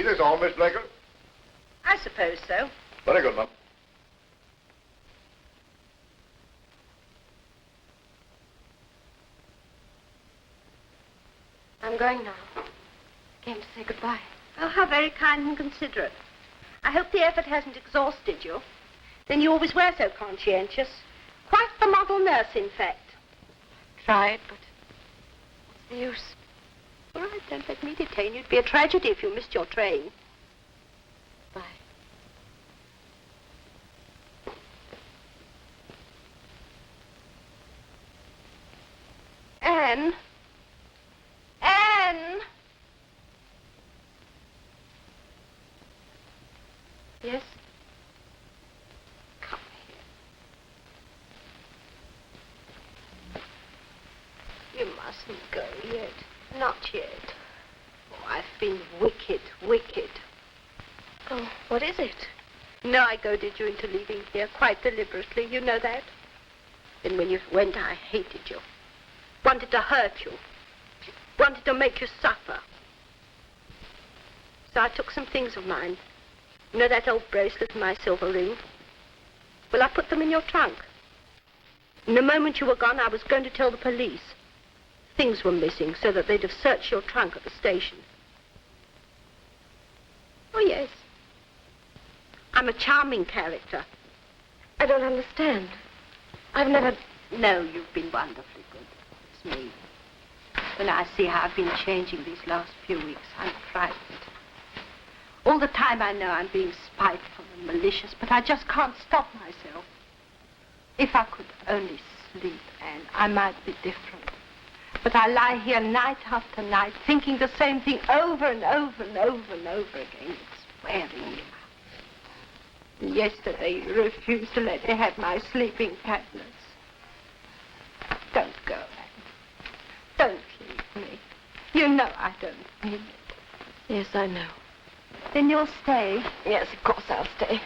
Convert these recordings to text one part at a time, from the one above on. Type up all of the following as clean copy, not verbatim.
this all, Miss Blaker? I suppose so. Very good, ma'am. I'm going now. Came to say goodbye. Oh, how very kind and considerate. I hope the effort hasn't exhausted you. Then you always were so conscientious. Quite the model nurse, in fact. Tried, but what's the use? All right, don't let me detain you. It'd be a tragedy if you missed your train. Bye. Anne? Anne? Yes? Come here. You mustn't go yet. Not yet. Oh, I've been wicked, wicked. Oh, what is it? No, I goaded you into leaving here quite deliberately. You know that? Then when you went, I hated you. Wanted to hurt you. Wanted to make you suffer. So I took some things of mine. You know that old bracelet and my silver ring? Well, I put them in your trunk. And the moment you were gone, I was going to tell the police. Things were missing so that they'd have searched your trunk at the station. Oh, yes. I'm a charming character. I don't understand. I've never... No, you've been wonderfully good. It's me. When I see how I've been changing these last few weeks, I'm frightened. All the time I know I'm being spiteful and malicious, but I just can't stop myself. If I could only sleep, Anne, I might be different. But I lie here night after night, thinking the same thing over and over and over and over again. It's wearing me out. And yesterday you refused to let me have my sleeping tablets. Don't go, Anne. Don't leave me. You know I don't mean it. Yes, I know. Then you'll stay. Yes, of course I'll stay.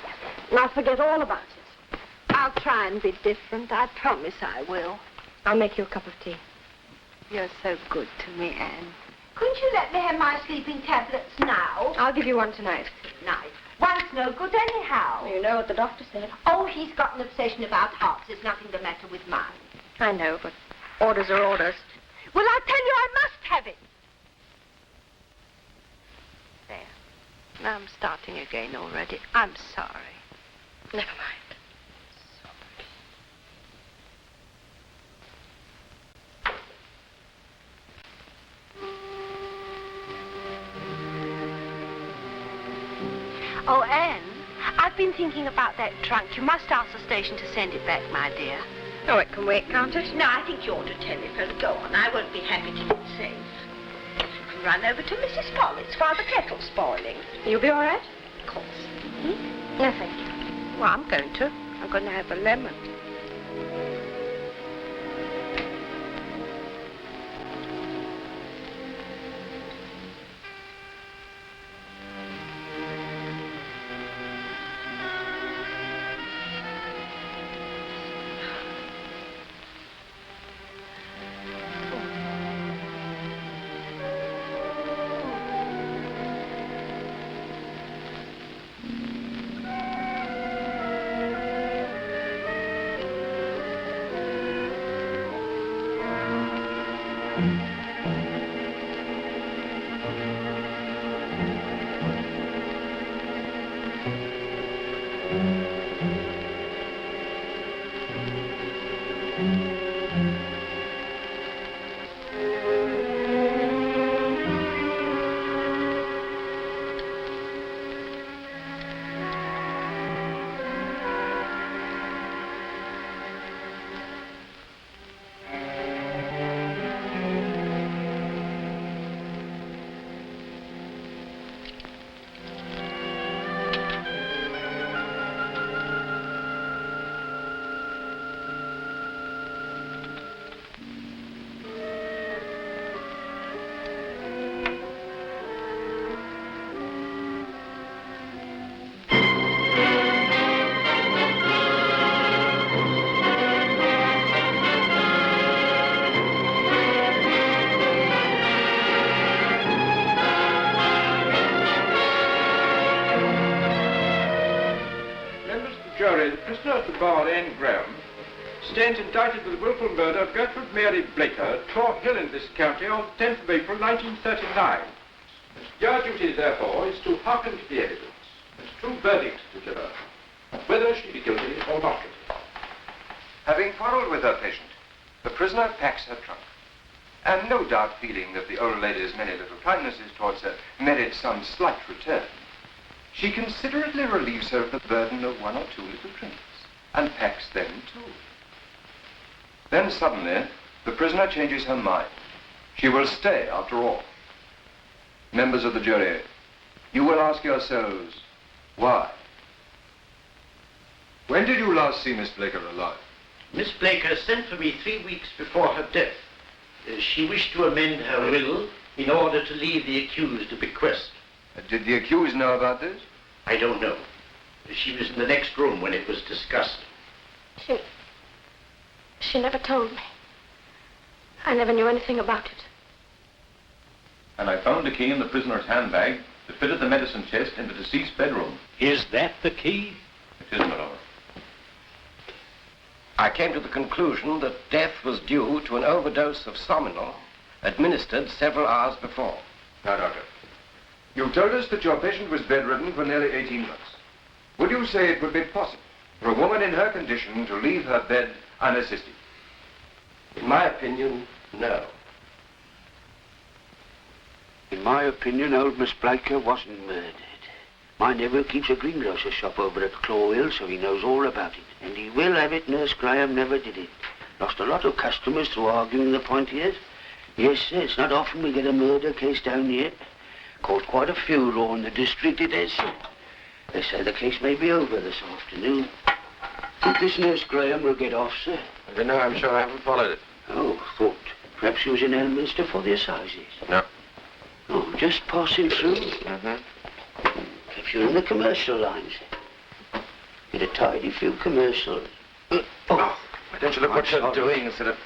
And I'll forget all about it. I'll try and be different. I promise I will. I'll make you a cup of tea. You're so good to me, Anne. Couldn't you let me have my sleeping tablets now? I'll give you one tonight. Night. One's no good anyhow. You know what the doctor said. Oh, he's got an obsession about hearts. There's nothing the matter with mine. I know, but orders are orders. Well, I tell you, I must have it. There. Now I'm starting again already. I'm sorry. Never mind. Oh, Anne, I've been thinking about that trunk. You must ask the station to send it back, my dear. Oh, it can wait, can't it? No, I think you ought to telephone. Go on. I won't be happy till it's safe. You can run over to Mrs. Pollitt's while the kettle's boiling. You'll be all right? Of course. No, thank you. Well, I'm going to. I'm going to have a lemon. Prisoner at the bar, Anne Graham, stands indicted with the willful murder of Gertrude Mary Blaker at Tor Hill in this county on the 10th of April, 1939. Your duty, therefore, is to hearken to the evidence and a true verdict to deliver, whether she be guilty or not guilty. Having quarreled with her patient, the prisoner packs her trunk, and no doubt feeling that the old lady's many little kindnesses towards her merit some slight return, she considerately relieves her of the burden of one or two little trinkets, and packs them too. Then suddenly, the prisoner changes her mind. She will stay after all. Members of the jury, you will ask yourselves, why? When did you last see Miss Blaker alive? Miss Blaker sent for me 3 weeks before her death. She wished to amend her will in order to leave the accused a bequest. Did the accused know about this? I don't know. She was in the next room when it was discussed. She never told me. I never knew anything about it. And I found a key in the prisoner's handbag that fitted the medicine chest in the deceased's bedroom. Is that the key? It is, my lord. I came to the conclusion that death was due to an overdose of Sominal administered several hours before. Now, doctor, you told us that your patient was bedridden for nearly 18 months. Would you say it would be possible for a woman in her condition to leave her bed unassisted? In my opinion, no. In my opinion, old Miss Blaker wasn't murdered. My nephew keeps a greengrocer's shop over at Claw Hill, so he knows all about it. And he will have it Nurse Graham never did it. Lost a lot of customers through arguing the point here. Yes, sir, it's not often we get a murder case down here. Caught quite a few law in the district, it is. They say the case may be over this afternoon. Think this Nurse Graham will get off, sir? I don't know, I'm sure I haven't followed it. Oh, thought perhaps she was in Elminster for the assizes. No. Oh, just passing through. Mm-hmm. If you're in the commercial lines, get a tidy few commercials. Oh, why don't you look what you're sorry. doing instead of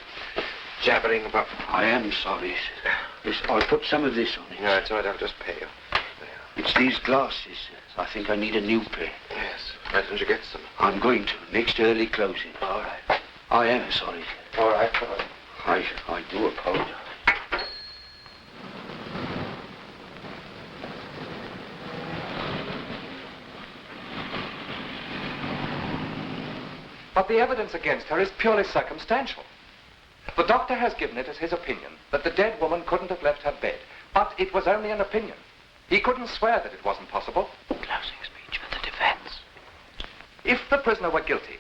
jabbering about? I am sorry, sir. Yes, I'll put some of this on it. No, it's all right, I'll just pay you. It's these glasses, sir. I think I need a new pair. Yes, why don't you get some? I'm going to, next early closing. All right. I am sorry, sir. All right, I do apologize. But the evidence against her is purely circumstantial. The doctor has given it as his opinion that the dead woman couldn't have left her bed. But it was only an opinion. He couldn't swear that it wasn't possible. Closing speech for the defense. If the prisoner were guilty,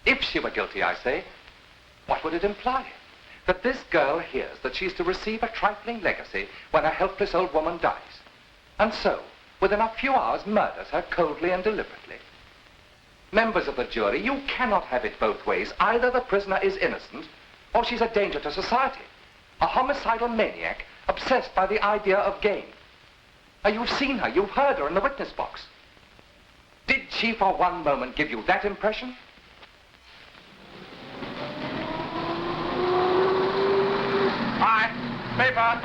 if she were guilty, I say, what would it imply? That this girl hears that she's to receive a trifling legacy when a helpless old woman dies. And so, within a few hours, murders her coldly and deliberately. Members of the jury, you cannot have it both ways. Either the prisoner is innocent, or she's a danger to society. A homicidal maniac obsessed by the idea of gain. Now, you've seen her, you've heard her in the witness box. Did she for one moment give you that impression? Aye, paper.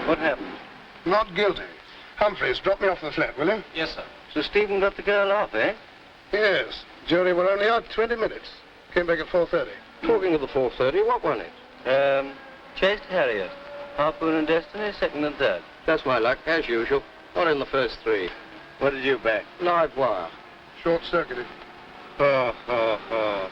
What happened? Not guilty. Humphreys, drop me off the flat, will you? Yes, sir. So Stephen got the girl off, eh? Yes. Jury were only out 20 minutes. Came back at 4:30. Talking of the 4:30, what won it? Chased Harriet. Harpoon and Destiny, second and third. That's my luck, as usual. Not in the first 3. What did you back? Live wire. Short-circuited. Ha, ha, ha.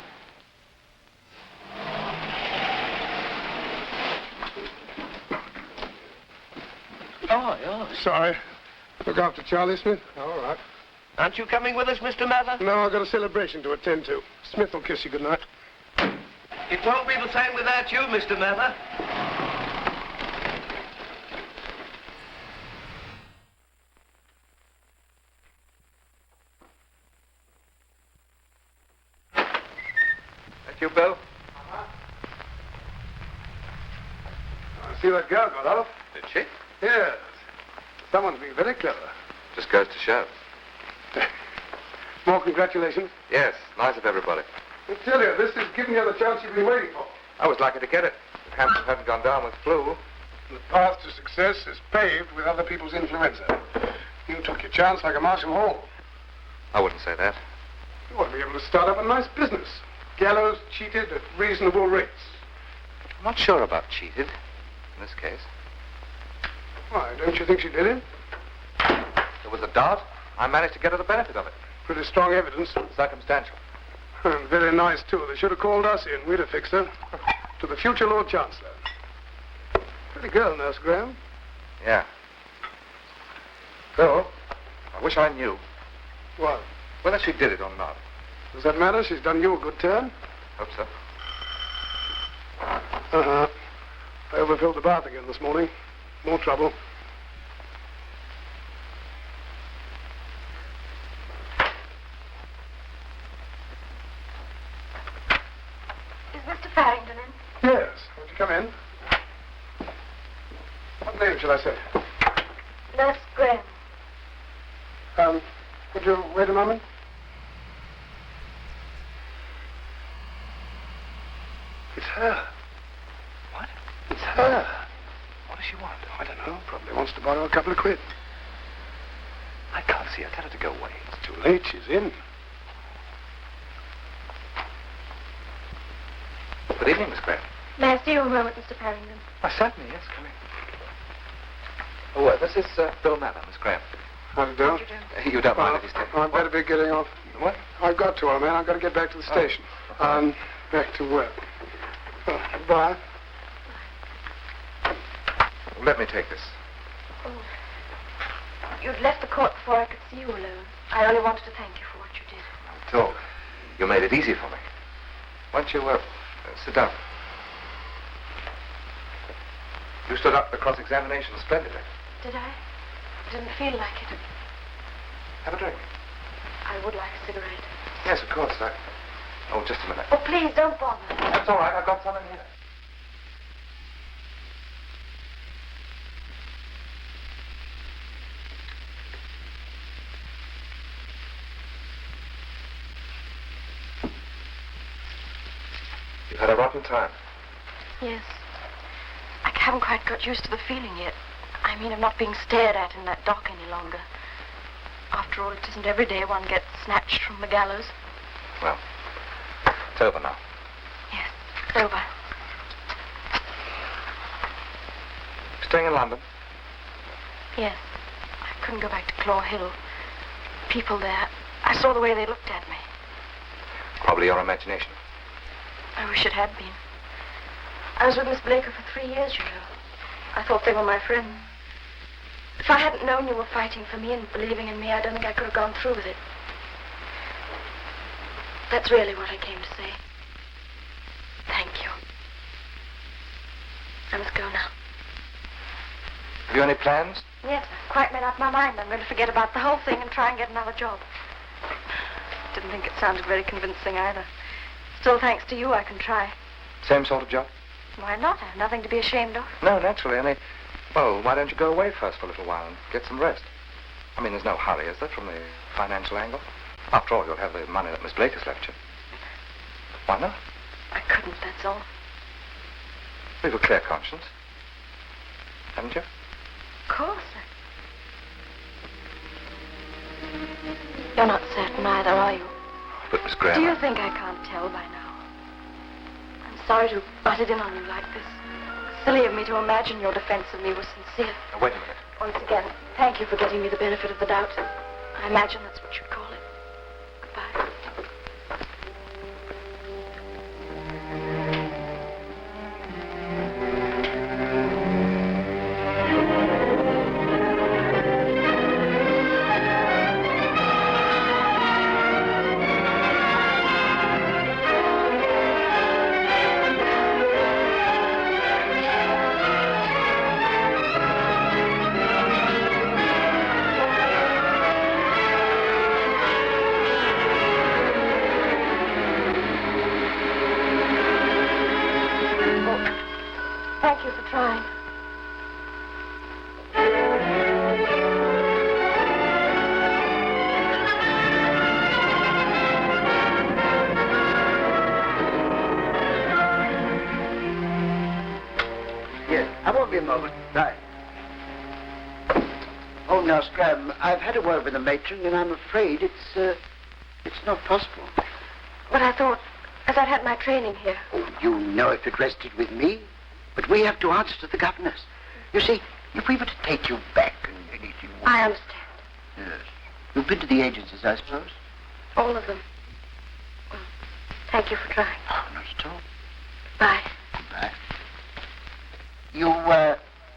Oh, yeah. Sorry. Look after Charlie, Smith. All right. Aren't you coming with us, Mr. Mather? No, I've got a celebration to attend to. Smith will kiss you goodnight. It won't be the same without you, Mr. Mather. That you, Bill? I see that girl got off. Did she? Yes. Someone's being very clever. Just goes to show. More congratulations. Yes, nice of everybody. I tell you, this is giving you the chance you've been waiting for. I was lucky to get it. If Hampton hadn't gone down with flu, The path to success is paved with other people's influenza. You took your chance like a Marshall Hall. I wouldn't say that. You ought to be able to start up a nice business. Gallows cheated at reasonable rates. I'm not sure about cheated in this case. Why, don't you think she did it? There was a doubt. I managed to get her the benefit of it. Pretty strong evidence. Circumstantial. And very nice, too. They should have called us in. We'd have fixed her. To the future Lord Chancellor. Pretty girl, Nurse Graham. Yeah. Phil, I wish I knew What? whether she did it or not. Does that matter? She's done you a good turn. Hope so. Uh-huh. I overfilled the bath again this morning. More trouble. Is Mr. Farrington in? Yes. Won't you come in? What name shall I say? Nurse Graham. Could you wait a moment? It's her. What? It's her. What does she want? I don't know. Probably wants to borrow a couple of quid. I can't see her. Tell her to go away. It's too late. She's in. Good evening, Miss Graham. May I see you a moment, Mr. Farrington? Certainly, yes. Come in. Oh, this is Bill Mather, Miss Graham. How to do? You don't mind if you stay? I'd better be getting off. What? I've got to, old man. I've got to get back to the station. Back to work. Goodbye. Let me take this. Oh. You'd left the court before I could see you alone. I only wanted to thank you for what you did. Not at all. You made it easy for me. Why don't you sit down? You stood up the cross-examination splendidly. Did I? I didn't feel like it. Have a drink. I would like a cigarette. Yes, of course. Oh, just a minute. Oh, please, don't bother. That's all right. I've got some in here. You've had a rotten time. Yes. I haven't quite got used to the feeling yet. I mean, of not being stared at in that dock any longer. After all, it isn't every day one gets snatched from the gallows. Well, it's over now. Yes, it's over. Staying in London? Yes. I couldn't go back to Claw Hill. People there, I saw the way they looked at me. Probably your imagination. I wish it had been. I was with Miss Blaker for 3 years, you know. I thought they were my friends. If I hadn't known you were fighting for me and believing in me, I don't think I could have gone through with it. That's really what I came to say. Thank you. I must go now. Have you any plans? Yes, I've quite made up my mind. I'm going to forget about the whole thing and try and get another job. Didn't think it sounded very convincing either. Still, thanks to you, I can try. Same sort of job? Why not? I have nothing to be ashamed of. No, naturally. Well, why don't you go away first for a little while and get some rest? I mean, there's no hurry, is there, from the financial angle? After all, you'll have the money that Miss Blake has left you. Why not? I couldn't, that's all. We've a clear conscience. Haven't you? Of course. You're not certain either, are you? But, Miss Graham... Do you think I can't tell by now? I'm sorry to have butted in on you like this. Silly of me to imagine your defense of me was sincere. Now, wait a minute. Once again, thank you for getting me the benefit of the doubt. I imagine that's what you'd call it. Goodbye. be a moment. Right. Oh, now, Scram, I've had a word with the matron, and I'm afraid it's not possible. But I thought, as I'd had my training here. Oh, you know if it rested with me. But we have to answer to the governors. You see, if we were to take you back and anything... I understand. Yes. You've been to the agencies, I suppose? All of them. Well, thank you for trying. Oh, not at all. Bye. Goodbye. You,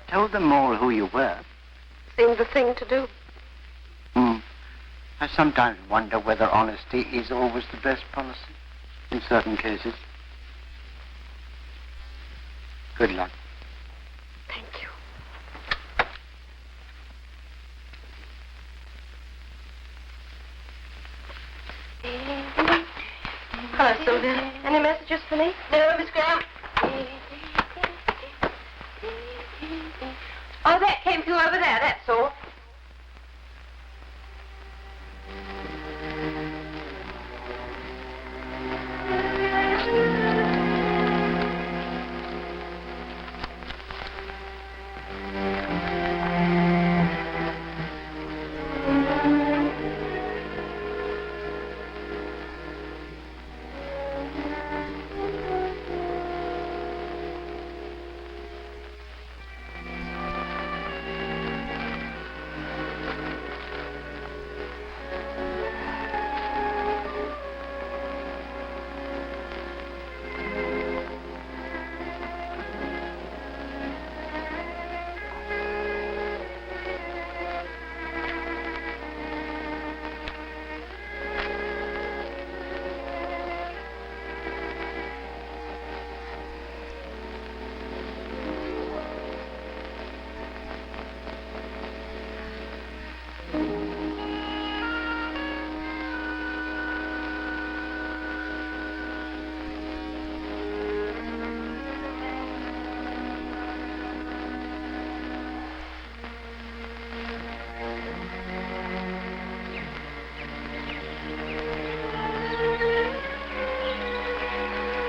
told them all who you were. Seemed the thing to do. I sometimes wonder whether honesty is always the best policy. In certain cases. Good luck. Thank you. Hello, Sylvia. Any messages for me? No, Miss Graham. Oh, that came through over there, that's all.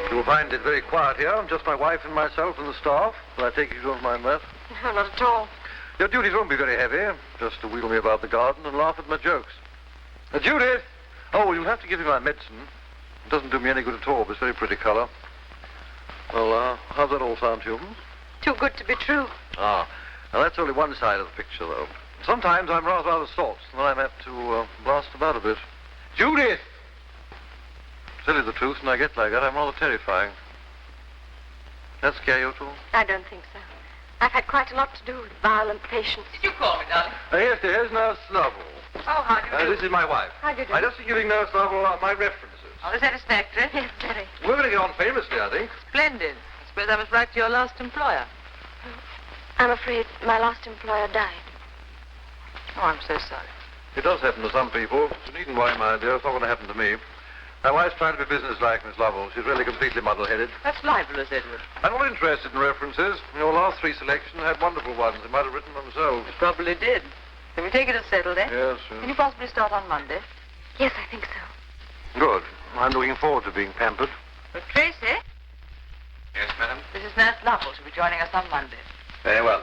You'll find it very quiet here. Just my wife and myself and the staff. But I take it you don't mind that. No, not at all. Your duties won't be very heavy. Just to wheel me about the garden and laugh at my jokes. Judith! Oh, you'll have to give me my medicine. It doesn't do me any good at all, but it's very pretty color. Well, how's that all sound to you? Too good to be true. Ah, now that's only one side of the picture, though. Sometimes I'm rather out of sorts, and then I'm apt to blast about a bit. Judith! To tell you the truth, when I get like that, I'm rather terrifying. That scare you at all? I don't think so. I've had quite a lot to do with violent patients. Did you call me, darling? Yes, dear, Nurse Lovell. Oh, how do you do? This is my wife. How do you do? I just been giving Nurse Lovell my references. Oh, is satisfactory? Yes, very. We're going to get on famously, I think. Splendid. I suppose I must write to your last employer. I'm afraid my last employer died. Oh, I'm so sorry. It does happen to some people. You needn't worry, my dear. It's not going to happen to me. My wife's trying to be businesslike, Miss Lovell. She's really completely muddle-headed. That's libelous, Edward. I'm not interested in references. Your last three selections had wonderful ones. They might have written themselves. You probably did. Can we take it as settled, eh? Yes, Can you possibly start on Monday? Yes, I think so. Good. I'm looking forward to being pampered. But Tracy? Yes, madam? This is Nurse Lovell. She'll be joining us on Monday. Very well.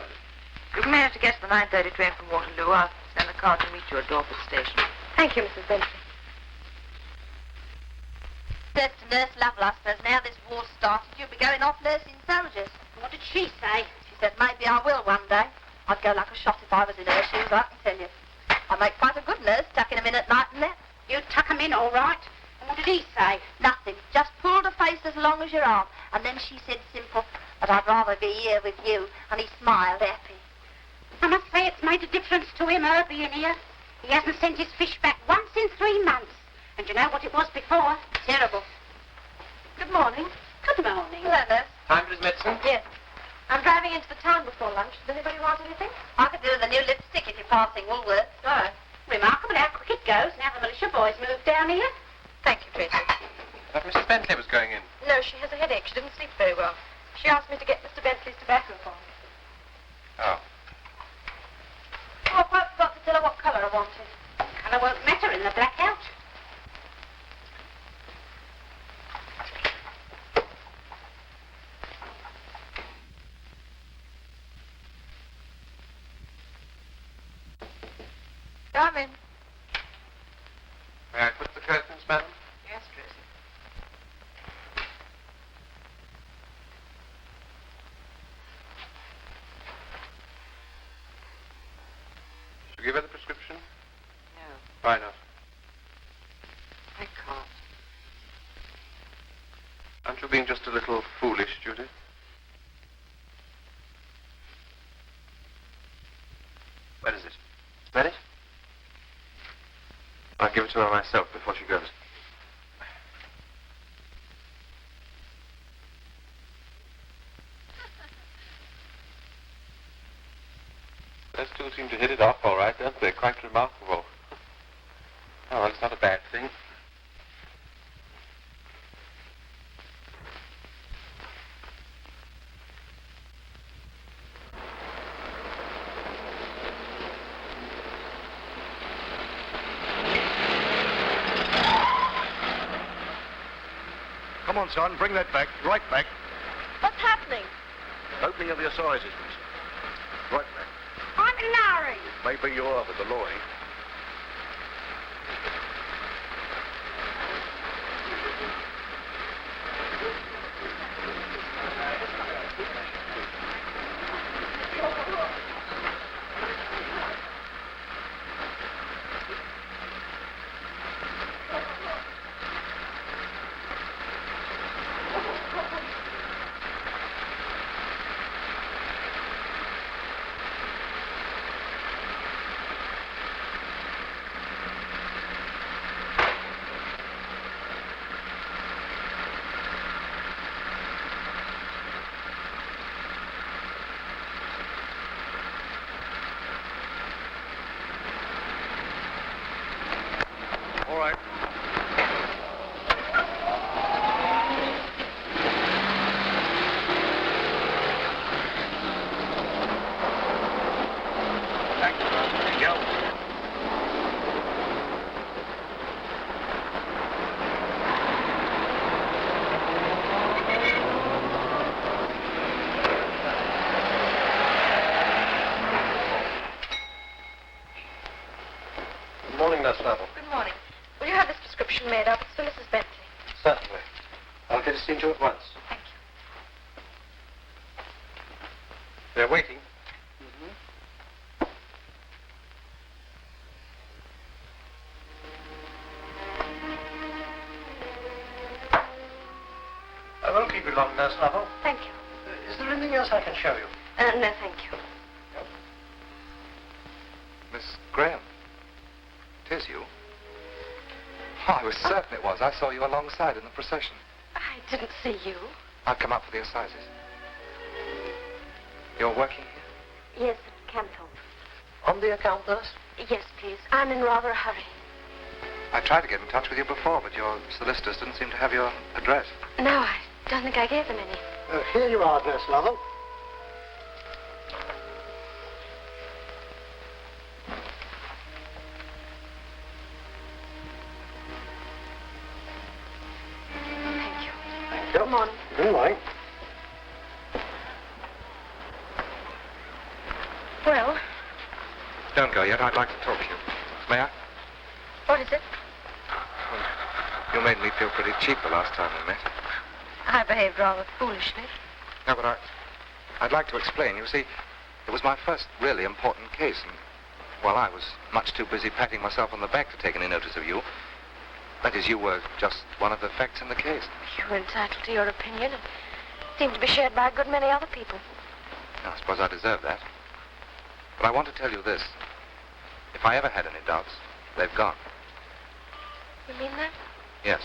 You can manage to get to the 9:30 train from Waterloo. I'll send a car to meet you at Dorset Station. Thank you, Mrs. Bentley. Says to Nurse Lovell, I suppose now this war's started, you'll be going off nursing soldiers. What did she say? She said maybe I will one day. I'd go like a shot if I was in her shoes, I can tell you. I make quite a good nurse, tucking them in at night and that. You tuck them in all right. And what did he say? Nothing. Just pulled her face as long as your arm. And then she said simple, but I'd rather be here with you. And he smiled happy. I must say it's made a difference to him, her being here. He hasn't sent his fish back once in 3 months. And you know what it was before? Terrible. Good morning. Good morning. Hello, nurse. Time for his medicine? Yes. I'm driving into the town before lunch. Does anybody want anything? I could do with a new lipstick if you're passing Woolworths. All right. Remarkable how quick it goes now the militia boys moved down here. Thank you, Tracy. I thought Mrs. Bentley was going in. No, she has a headache. She didn't sleep very well. She asked me to get Mr. Bentley's tobacco for me. Oh. Oh, I quite forgot to tell her what colour I wanted. Colour won't matter in the blackout. Come in. May I put the curtains, madam? Yes, Tracy. Did you give her the prescription? No, Why not? I can't. Aren't you being just a little foolish, Judy? Where is it? Read it? I'll give it to her myself before she goes. Those two seem to hit it off all right, don't they? Quite remarkable. Oh, well, it's not a bad thing. Come on, son, bring that back. Right back. What's happening? Opening of the assizes, miss. Right back. I'm in a hurry. Maybe you are with the lawyer. All right. Thank you, sir. Go. Good morning, Nurse Lovell. Good morning. Will you have this prescription made up? It's for Mrs. Bentley. Certainly. I'll get it seen to at once. Thank They're waiting. I won't keep you long, Nurse Lovell. Thank you. Is there anything else I can show you? No, thank you. Miss Graham. It is you. Oh, I was certain it was. I saw you alongside in the procession. I didn't see you. I've come up for the assizes. You're working here? Yes, at Canthorpe. On the account, nurse? Yes, please. I'm in rather a hurry. I tried to get in touch with you before, but your solicitors didn't seem to have your address. No, I don't think I gave them any. Here you are, Nurse Lovell. Thank you. Thank you. Good morning. Good morning. Well, Don't go yet. I'd like to talk to you. May I? what is it? You made me feel pretty cheap the last time we met. I behaved rather foolishly. No, but I'd like to explain. You see, it was my first really important case, and, well, I was much too busy patting myself on the back to take any notice of you. That is, you were just one of the facts in the case. You were entitled to your opinion. It seemed to be shared by a good many other people. I suppose I deserve that. But I want to tell you this. If I ever had any doubts, they've gone. You mean that? Yes.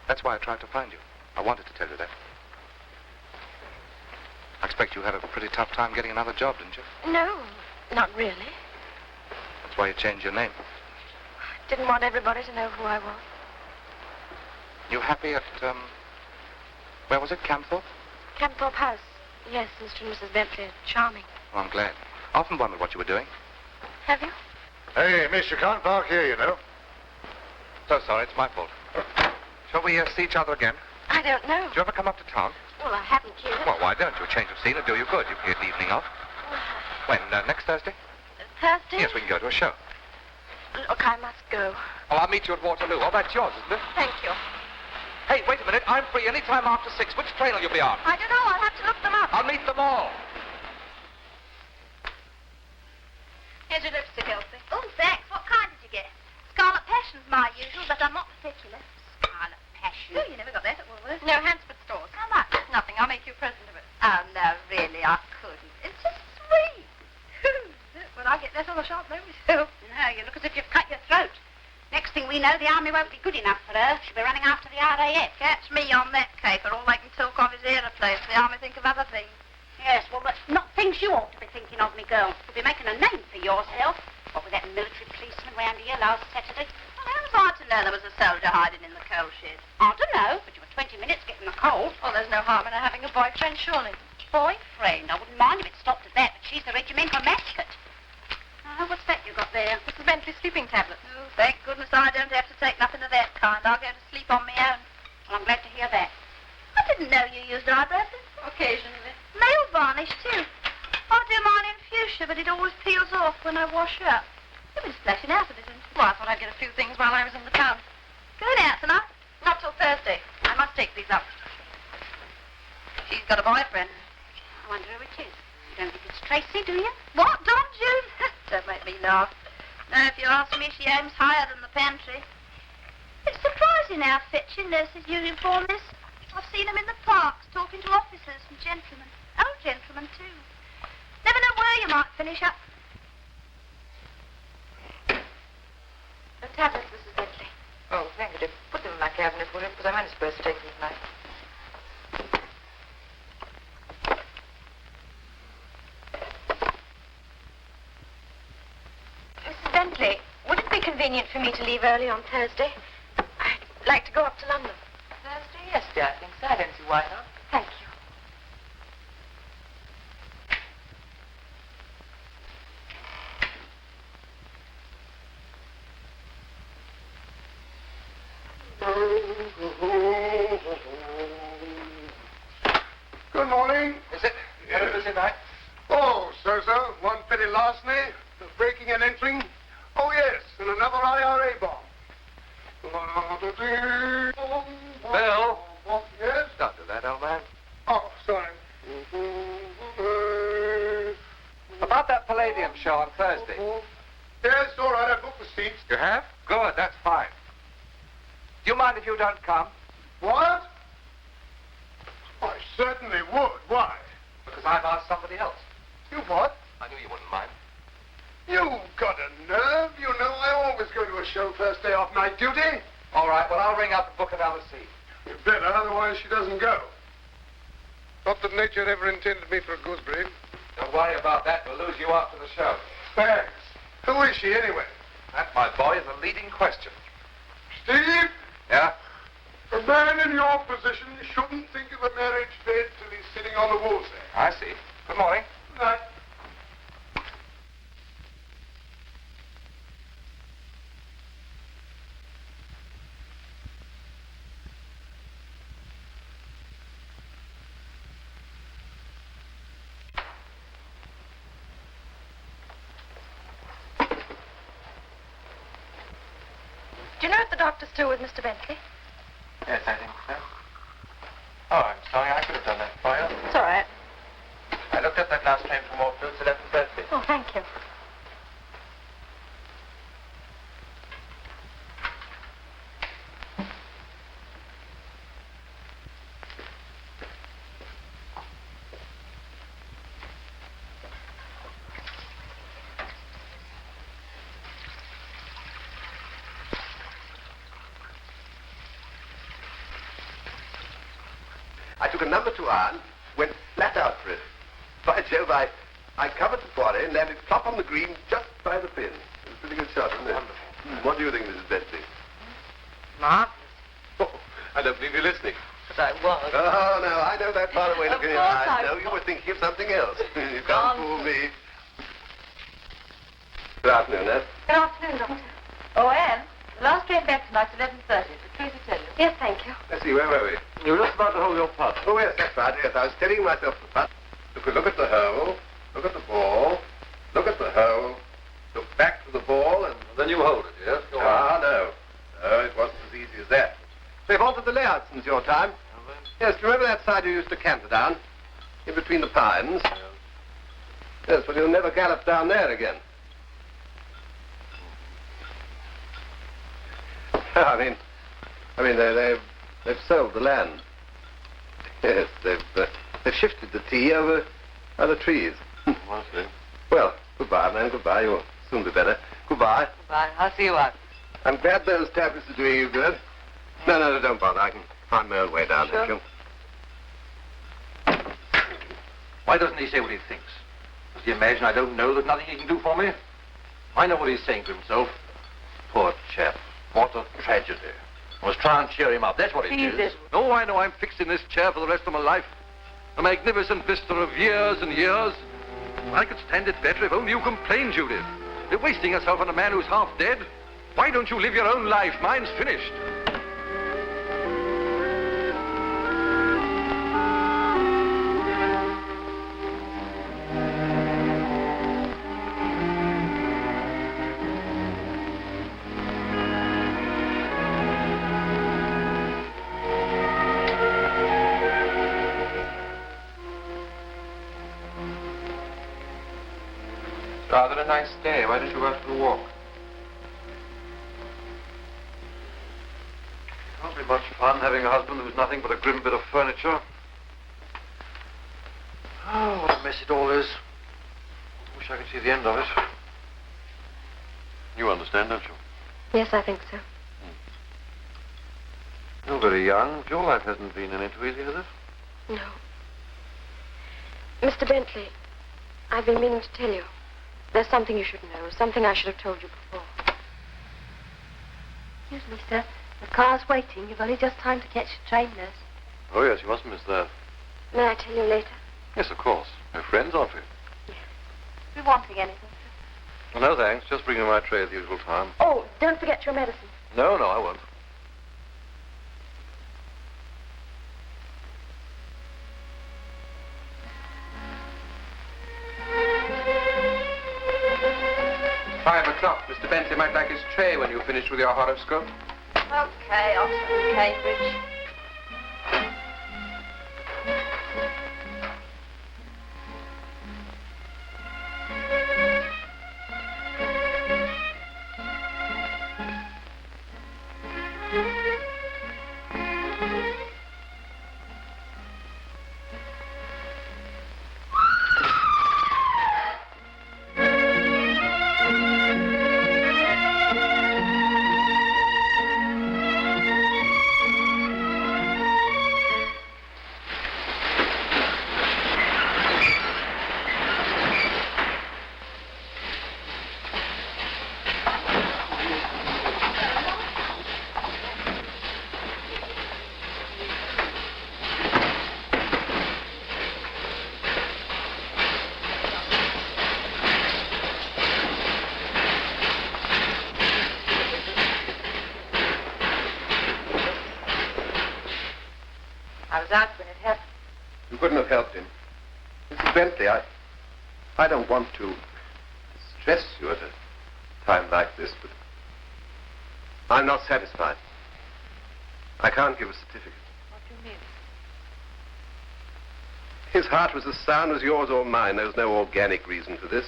That's why I tried to find you. I wanted to tell you that. I expect you had a pretty tough time getting another job, didn't you? No, not really. That's why you changed your name. Didn't want everybody to know who I was. You happy at, where was it, Camthorpe? Canthorpe House. Yes, Mr. and Mrs. Bentley are charming. Well, I'm glad. I often wondered what you were doing. Have you? Hey, miss, you can't park here, you know. So sorry, it's my fault. Shall we see each other again? I don't know. Do you ever come up to town? Well, I haven't yet. Well, why don't you? A change of scene will do you good. You can get the evening off. When, next Thursday? Thursday? Yes, we can go to a show. Look, I must go. Oh, I'll meet you at Waterloo. Oh, that's yours, isn't it? Thank you. Hey, wait a minute. I'm free any time after 6. Which train will you be on? I don't know. I'll have to look them up. I'll meet them all. Here's your lipstick, Elsie. Oh, thanks. What kind did you get? Scarlet Passion's my usual, but I'm not particular. Scarlet Passion. Oh, you never got that at Woolworths. No, Hansford stores. How much? Nothing. I'll make you a present of it. Oh, no, really, I couldn't. It's just sweet. When I get that on the shop, know myself. No, you look as if you've cut your throat. Next thing we know, the army won't be good enough for her. She'll be running after the RAF. Catch me on that caper. All they can talk of is aeroplanes. The army think of other things. Yes, well, but not things you ought to be thinking of, me girl. You'll be making a name for yourself. What with that military policeman round here last Saturday? Well, how was I to know there was a soldier hiding in the coal shed? I don't know, but you were 20 minutes getting the cold. Well, there's no harm in her having a boyfriend, surely. Boyfriend? I wouldn't mind if it stopped at that, but she's the regimental mascot. Oh, what's that you got there? Mrs. Bentley's sleeping tablets. Oh, thank goodness I don't have to take nothing of that kind. I'll go to sleep on my own. Well, I'm glad to hear that. I didn't know you used eyebrow pencil. Occasionally. Nail varnish, too. I do mine in fuchsia, but it always peels off when I wash up. You've been splashing out of it, isn't it? Well, I thought I'd get a few things while I was in the town. Going out tonight? Not till Thursday. I must take these up. She's got a boyfriend. I wonder who it is. You don't think it's Tracy, do you? What, Don June? Don't make me laugh. No, if you ask me, she aims higher than the pantry. It's surprising how fetching nurses' uniform is. I've seen them in the parks talking to officers and gentlemen. Old gentlemen, too. Never know where you might finish up. The tablets, Mrs. Bentley. Oh, thank you, dear. Put them in my cabinet, will you? Because I'm only supposed to take them tonight. Mrs. Bentley, would it be convenient for me to leave early on Thursday? I'd like to go up to London. Thursday? Yes, dear, I think so. I don't see why not. Thank you. Good morning. Is it? Had a busy night? Oh, so. One petty larceny, breaking and entering. Oh, yes, and another IRA bomb. Bill? Yes? Don't do that, old man. Oh, sorry. About that Palladium show on Thursday. Yes, all right, I booked the seats. You have? Good, that's fine. Do you mind if you don't come? What? I certainly would. Why? Because I've asked somebody else. You what? I knew you wouldn't mind. You've got a nerve. You know I always go to a show first day off night duty. All right, well, I'll ring up and book another seat. You better, otherwise she doesn't go. Not that nature ever intended me for a gooseberry. Don't worry about that. We'll lose you after the show. Thanks. Who is she, anyway? That, my boy, is a leading question. Steve? Yeah? A man in your position shouldn't think of a marriage bed till he's sitting on the woolsack. I see. Good morning. Good night. Do you know if the doctor's through with Mr. Bentley? Yes, I think so. Oh, I'm sorry. I could have done that for you. It's all right. I looked up that last train from Waterloo. It's 11:30. Oh, thank you. I took a number 2 iron, went flat out for it. By Jove, I covered the quarry and landed plop on the green just by the pin. It was a pretty good shot, wasn't it? Wonderful. What do you think, Mrs. Bentley? Marvelous. Oh, I don't believe you're listening. But I was. Oh, no, I know that far away Of look in your course eyes. I No, was. you were thinking of something else. You can't Gone. fool me. Good afternoon, Ned. Good afternoon, Doctor. Oh, Anne, the last train back tonight's 11:30. Did Tracy tell you? Yes, thank you. Let's see, where were we? You were just about to hold your putt. Oh, yes, that's right. Yes, I was telling myself the putt. Look at the hole. Look at the ball. Look at the hole. altered the layout since your time. Yes, do you remember that side you used to canter down? In between the pines? Yes, well, you'll never gallop down there again. I mean, they've sold the land. Yes, they've shifted the tea over other trees. I see. Well, goodbye, man, goodbye. You'll soon be better. Goodbye. Goodbye. I'll see you out. I'm glad those tablets are doing you good. No, don't bother. I can find my own way down, Sure. don't you? Why doesn't he say what he thinks? Does he imagine I don't know there's nothing he can do for me? I know what he's saying to himself. Poor chap. What a tragedy. I must try and cheer him up. That's what it is. Jesus. No, I know I'm fixed in this chair for the rest of my life. A magnificent vista of years and years. I could stand it better if only you complained, Judith. You're wasting yourself on a man who's half dead. Why don't you live your own life? Mine's finished. Rather a nice day. Why don't you go out for a walk? Can't be much fun having a husband who's nothing but a grim bit of furniture. Oh, what a mess it all is. Wish I could see the end of it. You understand, don't you? Yes, I think so. You're very young. Your life hasn't been any too easy, has it? No. Mr. Bentley, I've been meaning to tell you. There's something you should know, something I should have told you before. Excuse me, sir. The car's waiting. You've only just time to catch the train, nurse. Oh, yes, you mustn't miss that. May I tell you later? Yes, of course. We're friends, aren't we? Are you wanting anything, sir? Well, no, thanks. Just bring me my tray at the usual time. Oh, don't forget your medicine. No, I won't. Mr. Bentley might like his tray when you've finished with your horoscope. Okay, Oxford and Cambridge. I was out when it happened. You couldn't have helped him. Mrs. Bentley, I don't want to stress you at a time like this, but I'm not satisfied. I can't give a certificate. What do you mean? His heart was as sound as yours or mine. There was no organic reason for this.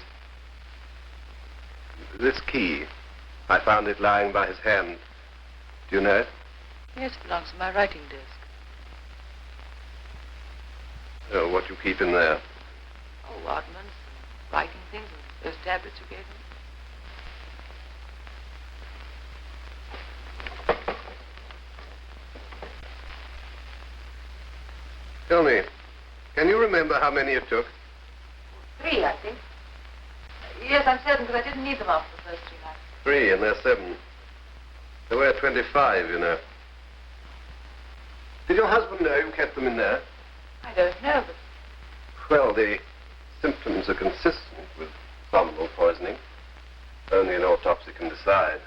This key, I found it lying by his hand. Do you know it? Yes, it belongs to my writing desk. Oh, what you keep in there? Oh, oddments, writing things, and those tablets you gave me. Tell me, can you remember how many it took? 3, I think. Yes, I'm certain, because I didn't need them after the first 3 nights. 3, and they're 7. There were 25, you know. Did your husband know you kept them in there? I don't know, but Well, the symptoms are consistent with soluble poisoning. Only an autopsy can decide.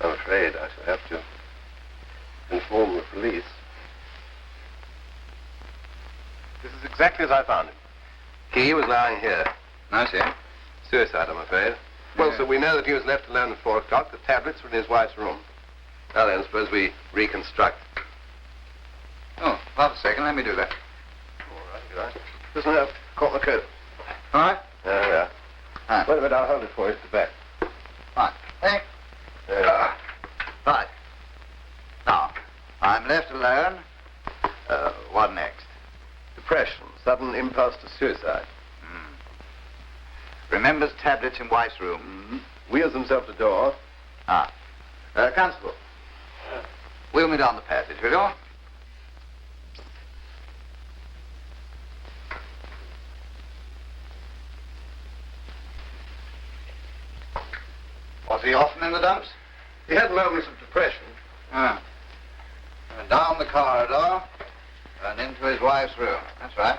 I'm afraid I shall have to inform the police. This is exactly as I found him. He was lying here. I see. Suicide, I'm afraid. Well, Yeah. so we know that he was left alone at 4 o'clock. The tablets were in his wife's room. Now then, suppose we reconstruct. Oh, hold a second. Let me do that. All right. Listen up. Caught my coat. All right? There we are. Right. Wait a minute, I'll hold it for you at the back. Right. Thanks. There we are. Right. Now, I'm left alone. What next? Depression, sudden impulse to suicide. Remembers tablets in wife's room. Wheels himself to door. Constable. Wheel me down the passage, will you? Was he often in the dumps? He had moments of depression. Down the corridor and into his wife's room. That's right.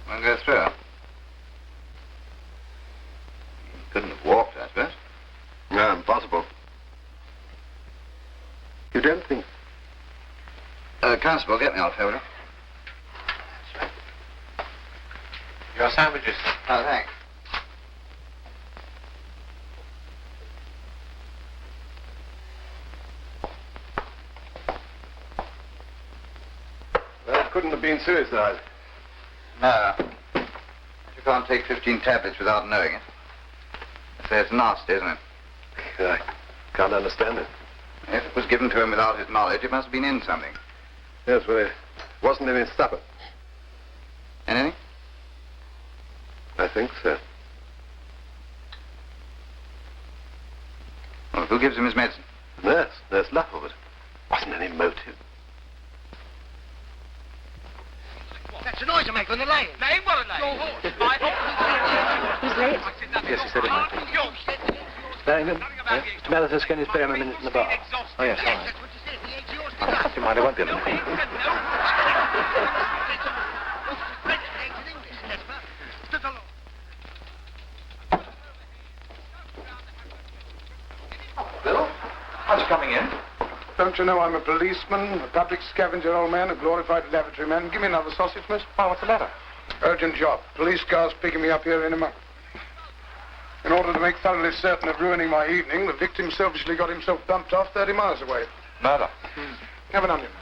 We'll go through. He couldn't have walked, I suppose. No, impossible. You don't think... Constable, get me off, will you? Your sandwiches. Oh, thanks. Well, it couldn't have been suicide. No. You can't take 15 tablets without knowing it. I say it's nasty, isn't it? I can't understand it. If it was given to him without his knowledge, it must have been in something. Yes, well, it wasn't in his supper. Anything? I think so. Well, who gives him his medicine? Nurse Luffer, but wasn't any motive. That's the noise I make on the lane. Lane? What a lane? Your horse. He's late. Yes, he said it might be. Bellingham, Mr. Malthus, can you spare him a minute in the bar? Oh, yes, all right. Oh, you mind, I won't be a minute. Bill, aren't you coming in? Don't you know I'm a policeman, a public scavenger, old man, a glorified lavatory man? Give me another sausage, miss. Oh, what's the matter? Urgent job. Police car's picking me up here in a month. In order to make thoroughly certain of ruining my evening, the victim selfishly got himself dumped off 30 miles away. Murder. Have an onion.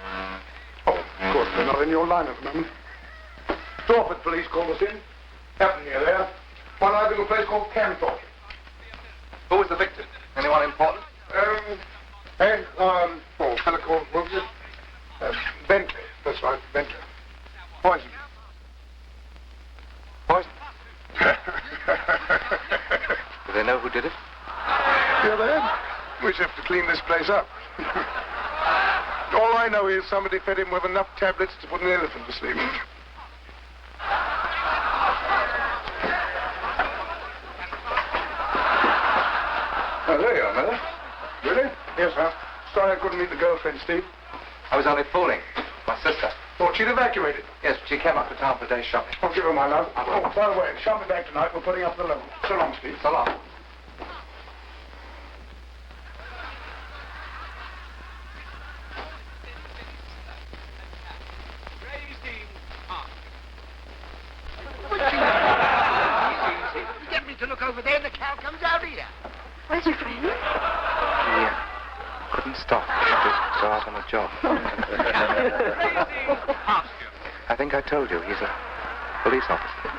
Oh, of course, they're not in your line at the moment. Dorford police called us in. Happened near there. One arrived at a place called Camthorpe. Who was the victim? Anyone important? A fellow called, what was it? Bentley. That's right, Bentley. Poison. Poison? Do they know who did it? Yeah, they have. We just have to clean this place up. All I know is somebody fed him with enough tablets to put an elephant to sleep. Oh, there you are, Mother. Really? Yes, sir. Sorry I couldn't meet the girlfriend, Steve. I was only fooling. My sister. Thought she'd evacuated. Yes, but she came up to town for a day's shopping. I'll give her my love. Oh, by the way, shan't be back tonight. We're putting up the loan. So long, Steve. So long. Get me to look over there and the cow comes out here. Where's your friend? Yeah. Couldn't stop. Just go out on a job. I think I told you, he's a police officer.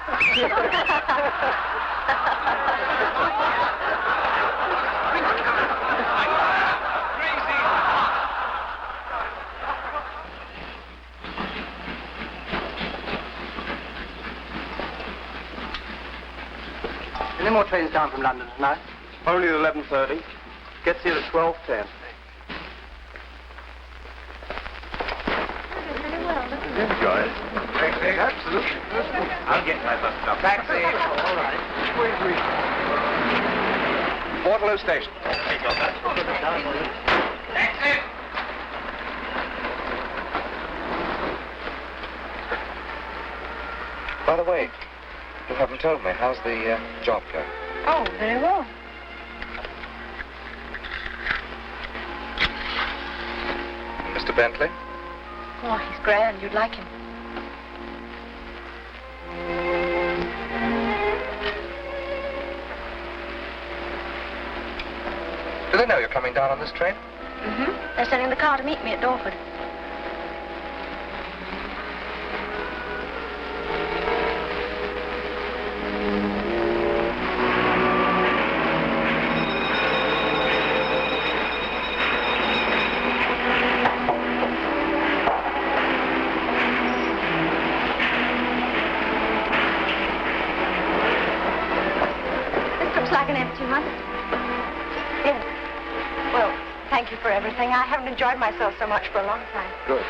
Any more trains down from London tonight? Only at 11:30. Gets here at 12:10. Enjoy it. Taxi, absolutely. I'll get my bus stop. Taxi. All right. Waterloo Station. Taxi. By the way, you haven't told me. How's the job going? Oh, very well. Mr. Bentley? Oh, he's grand. You'd like him. they know you're coming down on this train? Mm-hmm. They're sending the car to meet me at Dorford. Yes. Well, thank you for everything. I haven't enjoyed myself so much for a long time. Good.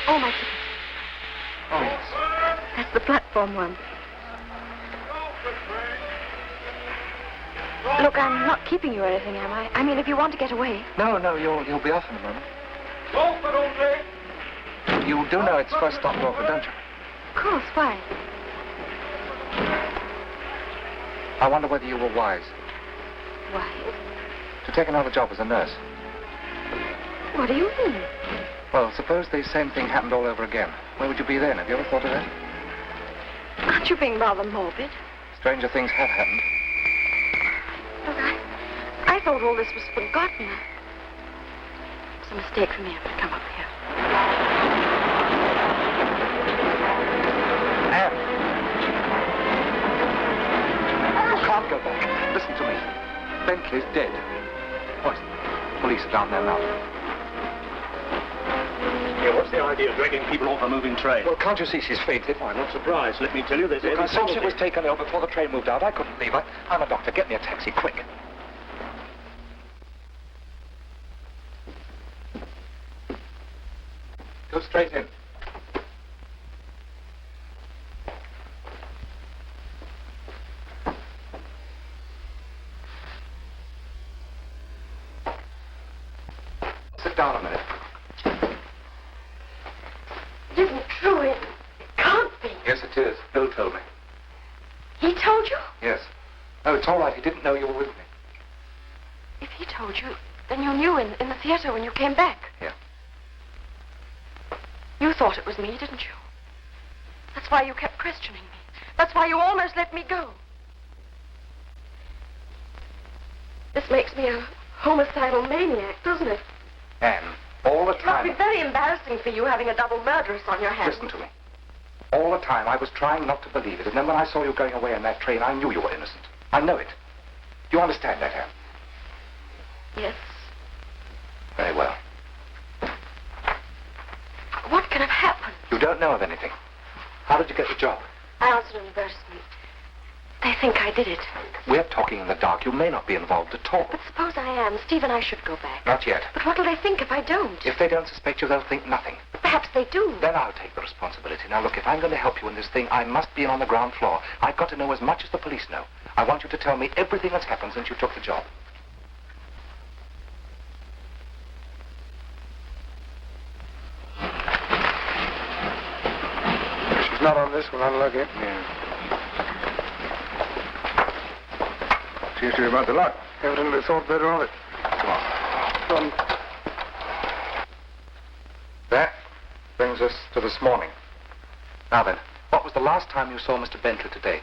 Oh, my ticket. Oh, yes. That's the platform one. Look, I'm not keeping you or anything, am I? I mean, if you want to get away. No, you'll be off in a moment. You do know it's first stop Dorford, don't you? Of course, why? I wonder whether you were wise Why? to take another job as a nurse. What do you mean? Well, suppose the same thing happened all over again. Where would you be then? Have you ever thought of that? Aren't you being rather morbid? Stranger things have happened. Look, I thought all this was forgotten. It's a mistake for me. I'm going to come up here. Anne! You can't go back. Listen to me. Bentley's dead. Poison. Police are down there now. Yeah, what's the idea of dragging people off a moving train? Well, can't you see she's fainted? I'm not surprised. Let me tell you, there's Look, I every saw she possibility. was taken ill before the train moved out. I couldn't leave her. I'm a doctor. Get me a taxi, quick. Go straight in. Sit down a minute. It isn't true. It can't be. Yes, it is. Bill told me. He told you? Yes. No, it's all right. He didn't know you were with me. If he told you, then you knew in the theater when you came back. Yeah. You thought it was me, didn't you? That's why you kept questioning me. That's why you almost let me go. This makes me a homicidal maniac, doesn't it? Anne, all the It must time... be very embarrassing for you having a double murderess on your hands. Listen to me. All the time I was trying not to believe it, and then when I saw you going away in that train, I knew you were innocent. I know it. Do you understand that, Anne? Yes. Very well. What can have happened? You don't know of anything. How did you get the job? I answered an advertisement. They think I did it. We're talking in the dark. You may not be involved at all. But suppose I am. Steve and I should go back. Not yet. But what'll they think if I don't? If they don't suspect you, they'll think nothing. But perhaps they do. Then I'll take the responsibility. Now, look, if I'm going to help you in this thing, I must be in on the ground floor. I've got to know as much as the police know. I want you to tell me everything that's happened since you took the job. She's not on this one, unlucky. Yeah. Seems to be about the luck. Evidently thought better of it. Come on. Come on. That brings us to this morning. Now then, what was the last time you saw Mr. Bentley today?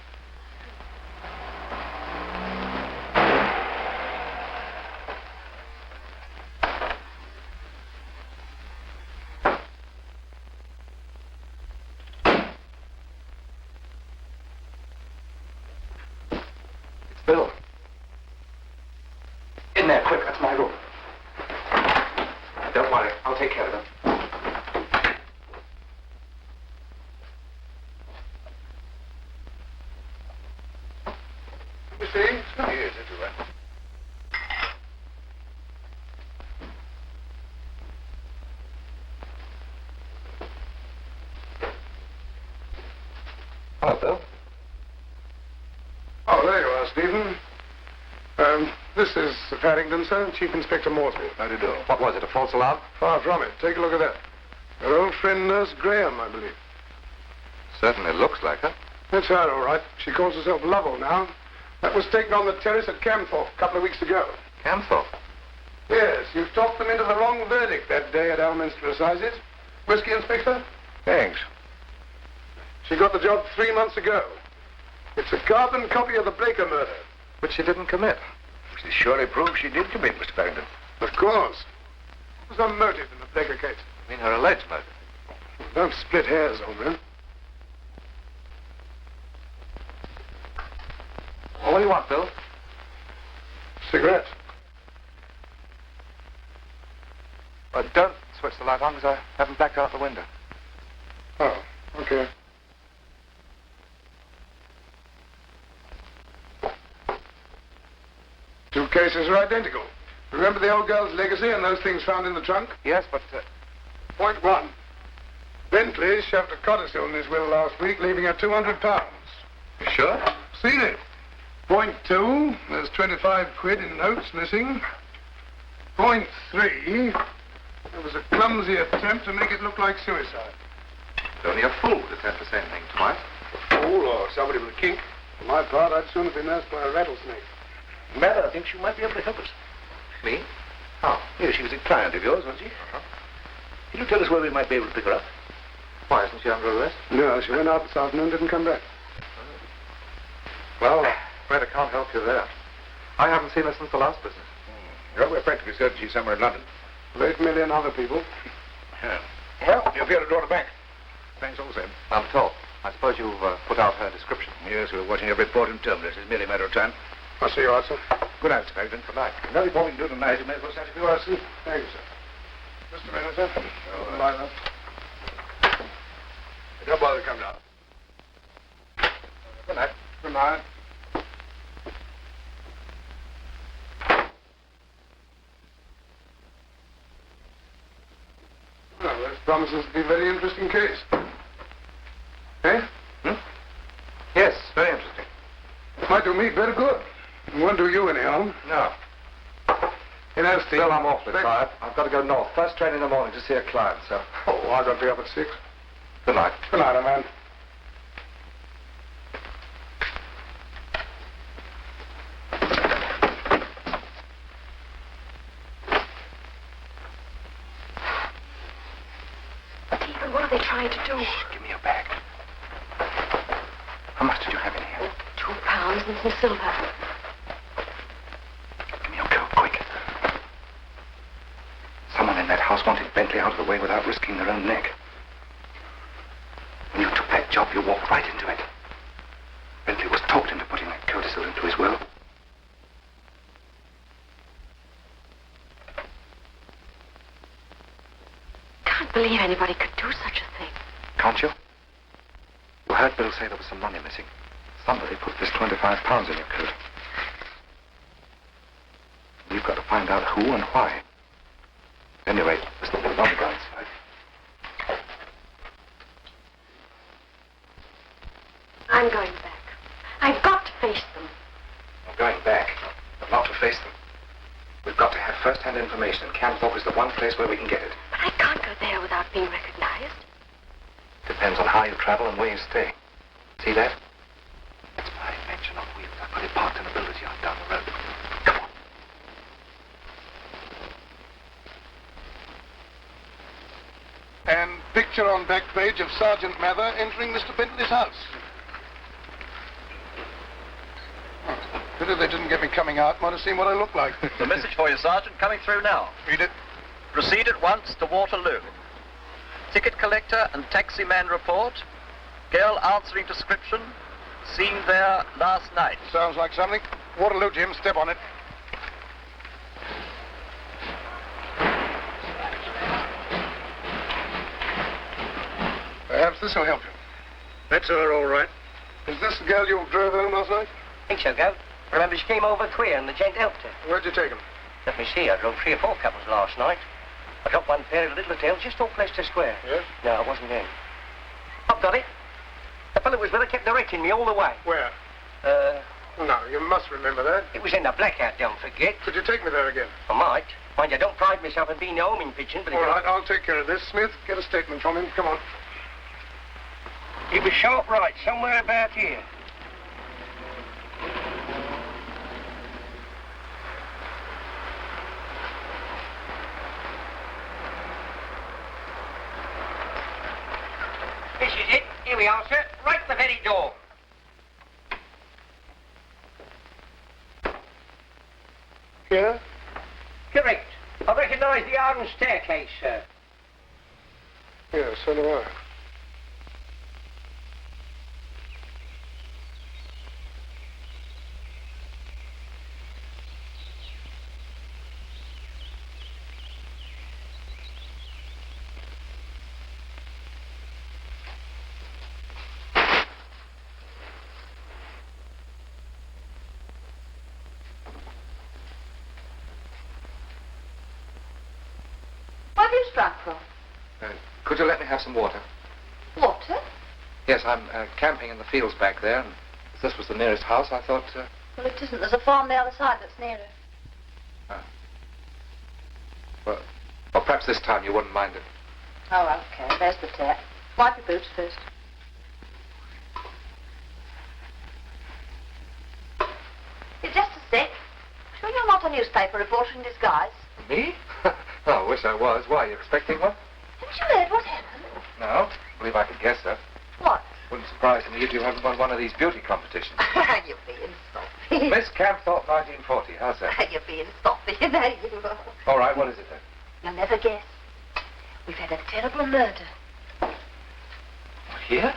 It's Bill. In there, quick, that's my room. Don't worry, I'll take care of them. You see? Yes, everywhere. Hello, Bill. Oh, there you are, Stephen. This is Farrington, sir. Chief Inspector Moresby. How do you do? What was it, a false alarm? Far from it. Take a look at that. Your old friend, Nurse Graham, I believe. Certainly looks like her. That's her, all right. She calls herself Lovell now. That was taken on the terrace at Camthorpe a couple of weeks ago. Camthorpe? Yes, you've talked them into the wrong verdict that day at Alminster Assizes. Whiskey, Inspector? Thanks. She got the job 3 months ago. It's a carbon copy of the Blaker murder. Which she didn't commit. This surely proves she did commit, Mr. Farrington. Of course. What was her motive in the Blaker case? I mean, her alleged motive. Don't split hairs, old man. Well, what do you want, Bill? Cigarettes. Well, don't switch the light on because I haven't blacked out the window. Oh, okay. Two cases are identical. Remember the old girl's legacy and those things found in the trunk? Yes, but... Point one. Bentley shoved a codicil in his will last week, leaving her £200. You sure? Seen it. Point two, there's 25 quid in notes missing. Point three, there was a clumsy attempt to make it look like suicide. Only a fool would attempt the same thing twice. A fool or somebody with a kink. For my part, I'd sooner be nursed by a rattlesnake. Mather thinks you might be able to help us. Me? How? Yes, she was a client of yours, wasn't she? Uh-huh. Can you tell us where we might be able to pick her up? Why, isn't she under arrest? No, she went out this afternoon, didn't come back. Well, I'm afraid I can't help you there. I haven't seen her since the last business. Well, we're practically certain she's somewhere in London. With 8 million other people. Yeah. Well, you'll be able to draw her back. Thanks all the same. Not at all. I suppose you've put out her description. Yes, we're watching every port and terminal. It's merely a matter of time. I'll see you, Watson. Good night, Mr. Farrington. Good night. Nothing more we can do tonight. You may as well start if you are asleep. Thank you, sir. Mr. Manager. Oh, bye, then. Don't bother to come down. Good night. Good night. Well, this promises to be a very interesting case. Eh? Yes, very interesting. Might do me very good. It won't do you any harm. No. You know, Steve... Bill, I'm awfully tired. I've got to go north. First train in the morning to see a client, so... Oh, I got to be up at 6. Good night. Good night, old man. Stephen, what are they trying to do? Shh, give me your bag. How much did you have in here? £2 and some silver. Give me your coat, quick. Someone in that house wanted Bentley out of the way without risking their own neck. When you took that job, you walked right into it. Bentley was talked into putting that codicil into his will. Can't believe anybody could do such a thing. Can't you? You heard Bill say there was some money missing. Somebody put this £25 in your coat. You've got to find out who and why. At any rate, there's nothing on the guy's side. I'm going back. I've got to face them. I'm going back, but not to face them. We've got to have first-hand information, and Camthorpe is the one place where we can get it. But I can't go there without being recognized. Depends on how you travel and where you stay. See that? That's my invention on wheels. I put it parked in the builder's yard down the road. Come on. And picture on back page of Sergeant Mather entering Mr. Bentley's house. Pity they didn't get me coming out. Might have seen what I look like. The message for you, Sergeant, coming through now. Read it. Proceed at once to Waterloo. Ticket collector and taxi man report. Girl answering description. Seen there last night. Sounds like something. Waterloo, Jim. Step on it. Perhaps this will help you. That's her, all right. Is this the girl you drove home last night? Think so, Goat. Remember, she came over queer and the gent helped her. Where'd you take him? Let me see, I drove 3 or 4 couples last night. I dropped one pair of little tails just off Leicester Square. Yes? No, I wasn't in. I've got it. The fellow was with her kept directing me all the way. Where? No, you must remember that. It was in the blackout, don't forget. Could you take me there again? I might. Mind you, I don't pride myself in being a homing pigeon, but... All right, I'll take care of this. Smith, get a statement from him. Come on. It was sharp right, somewhere about here. This is it. Here we are, sir. Right at the very door. Yeah? Correct. I recognise the iron staircase, sir. Yeah, so do I. What have you struck for? Could you let me have some water? Water? Yes, I'm camping in the fields back there, and if this was the nearest house, I thought... Well, it isn't. There's a farm the other side that's nearer. Well, perhaps this time you wouldn't mind it. Oh, okay. There's the tap. Wipe your boots first. Just a sec. Sure you're not a newspaper reporter in disguise? Me? Oh, I wish I was. Why, you expecting one? Haven't you heard what happened? No. I believe I could guess that. What? Wouldn't surprise me if you haven't won one of these beauty competitions. You're being soppy. Miss Campthorpe 1940. How's that? You're being soppy, you know you are. All right, what is it then? You'll never guess. We've had a terrible murder. Here?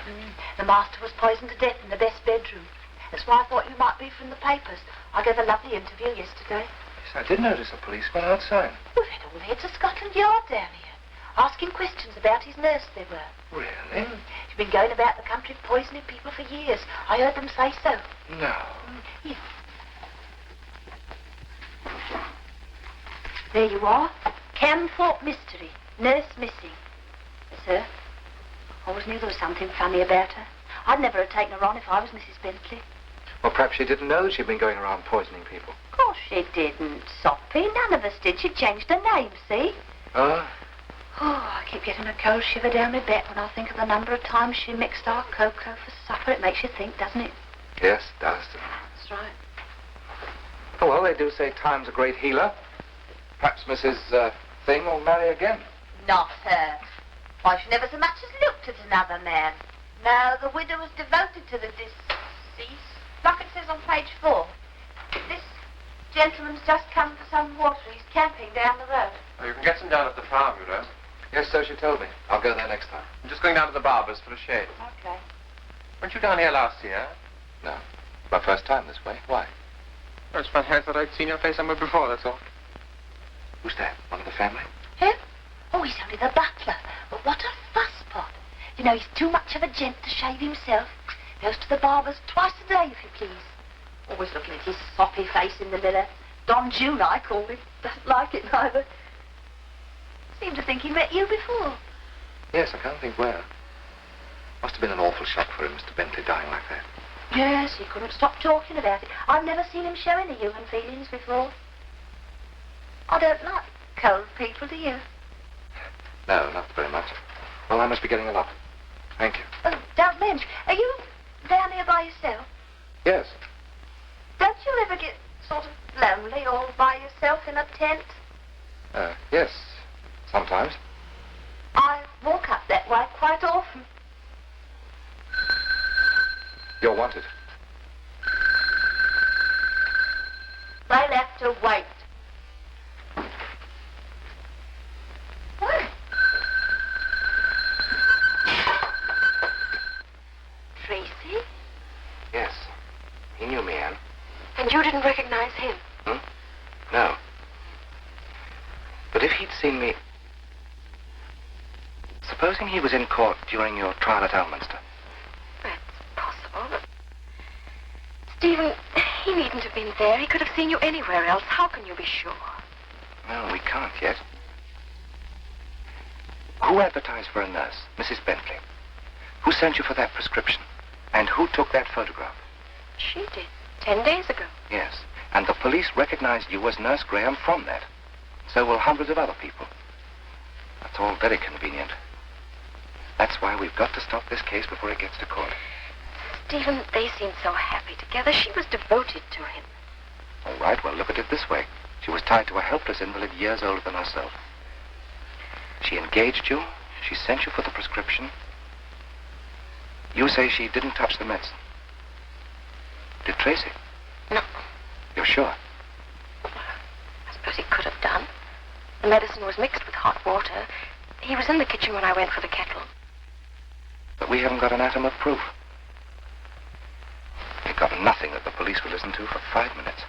The master was poisoned to death in the best bedroom. That's why I thought you might be from the papers. I gave a lovely interview yesterday. Yes, I did notice a policeman outside. We've had all the heads of Scotland Yard down here, asking questions about his nurse, they were. Really? She's been going about the country poisoning people for years. I heard them say so. No. Yes. There you are. Camthorpe mystery. Nurse missing. Yes, sir. I always knew there was something funny about her. I'd never have taken her on if I was Mrs. Bentley. Well, perhaps she didn't know that she'd been going around poisoning people. Of course she didn't, Soppy. None of us did. She changed her name, see? Oh? Oh, I keep getting a cold shiver down my back when I think of the number of times she mixed our cocoa for supper. It makes you think, doesn't it? Yes, it does. That's right. Oh, well, they do say time's a great healer. Perhaps Mrs. Thing will marry again. Not her. Why, she never so much as looked at another man. No, the widow was devoted to the deceased. Like it says on page 4. This gentleman's just come for some water. He's camping down the road. Oh, you can get some down at the farm, you know. Yes, so she told me. I'll go there next time. I'm just going down to the barber's for a shave. Okay. Weren't you down here last year? No. My first time this way. Why? Oh, it's funny. I thought I'd seen your face somewhere before, that's all. Who's that? One of the family? Him? Oh, he's only the butler. But what a fusspot. You know, he's too much of a gent to shave himself. Goes to the barber's twice a day, if you please. Always looking at his soppy face in the mirror. Don June, I call him. Doesn't like it, neither. Seemed to think he met you before. Yes, I can't think where. Must have been an awful shock for him, Mr. Bentley, dying like that. Yes, he couldn't stop talking about it. I've never seen him show any human feelings before. I don't like cold people, do you? No, not very much. Well, I must be getting along. Thank you. Oh, don't mention. Are you down here by yourself? Yes. Don't you ever get sort of lonely all by yourself in a tent? Yes. Sometimes. I walk up that way quite often. You're wanted. They'll have to wait. What? Tracy? Yes. He knew me, Anne. And you didn't recognize him? No. But if he'd seen me... Supposing he was in court during your trial at Elminster. That's possible, but... Stephen, he needn't have been there. He could have seen you anywhere else. How can you be sure? No, we can't yet. Who advertised for a nurse? Mrs. Bentley. Who sent you for that prescription? And who took that photograph? She did. 10 days ago. Yes. And the police recognized you as Nurse Graham from that. So will hundreds of other people. That's all very convenient. That's why we've got to stop this case before it gets to court. Stephen, they seemed so happy together. She was devoted to him. All right, well, look at it this way. She was tied to a helpless invalid years older than herself. She engaged you. She sent you for the prescription. You say she didn't touch the medicine. Did Tracy? No. You're sure? suppose he could have done. The medicine was mixed with hot water. He was in the kitchen when I went for the kettle. But we haven't got an atom of proof. We've got nothing that the police will listen to for 5 minutes.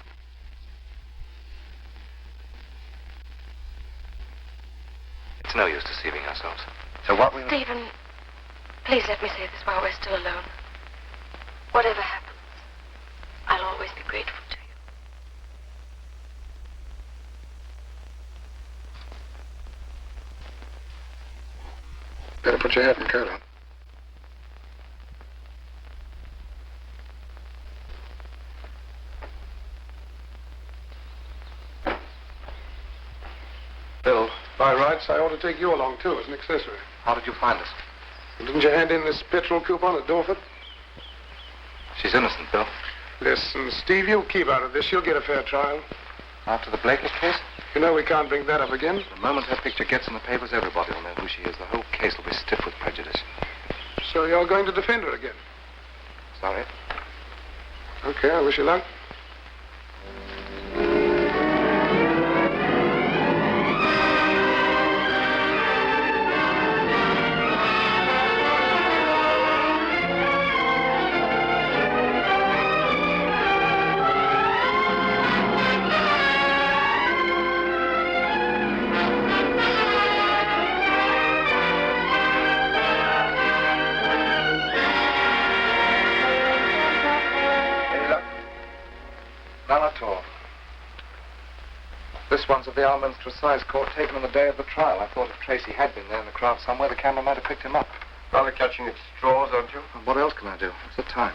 It's no use deceiving ourselves. So what we... Stephen, please let me say this while we're still alone. Whatever happens, I'll always be grateful to you. Better put your hat and coat on. Bill, By rights, I ought to take you along, too, as an accessory. how did you find us? Didn't you hand in this petrol coupon at Dorford? She's innocent, Bill. Listen, Steve, you keep out of this. You'll get a fair trial. After the Blakely case? You know we can't bring that up again. The moment her picture gets in the papers, everybody will know who she is. The whole case will be stiff with prejudice. So you're going to defend her again? Sorry. Okay, I wish you luck. None at all. This one's of the Alminster Assize Court, taken on the day of the trial. I thought if Tracy had been there in the crowd somewhere, the camera might have picked him up. Rather catching at straws, aren't you? And what else can I do? What's the time?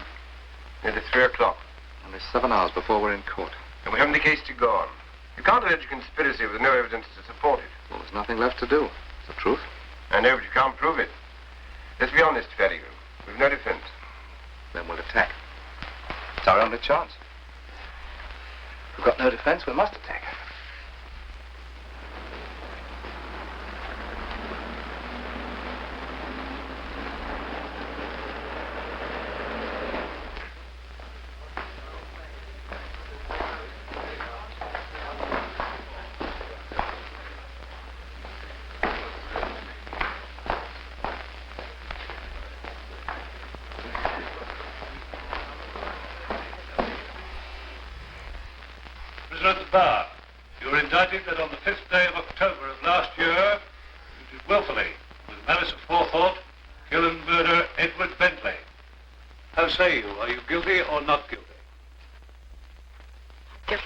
Nearly 3 o'clock. Only 7 hours before we're in court. And we haven't the case to go on. You can't allege a conspiracy with no evidence to support it. Well, there's nothing left to do. It's the truth. I know, but you can't prove it. Let's be honest, Ferrigan. We've no defense. Then we'll attack. It's our only chance. If we've got no defense, we must attack. Prisoner at the bar, you are indicted that on the 5th day of October of last year, you did willfully, with malice of forethought, kill and murder Edward Bentley. How say you? Are you guilty or not guilty? Guilty.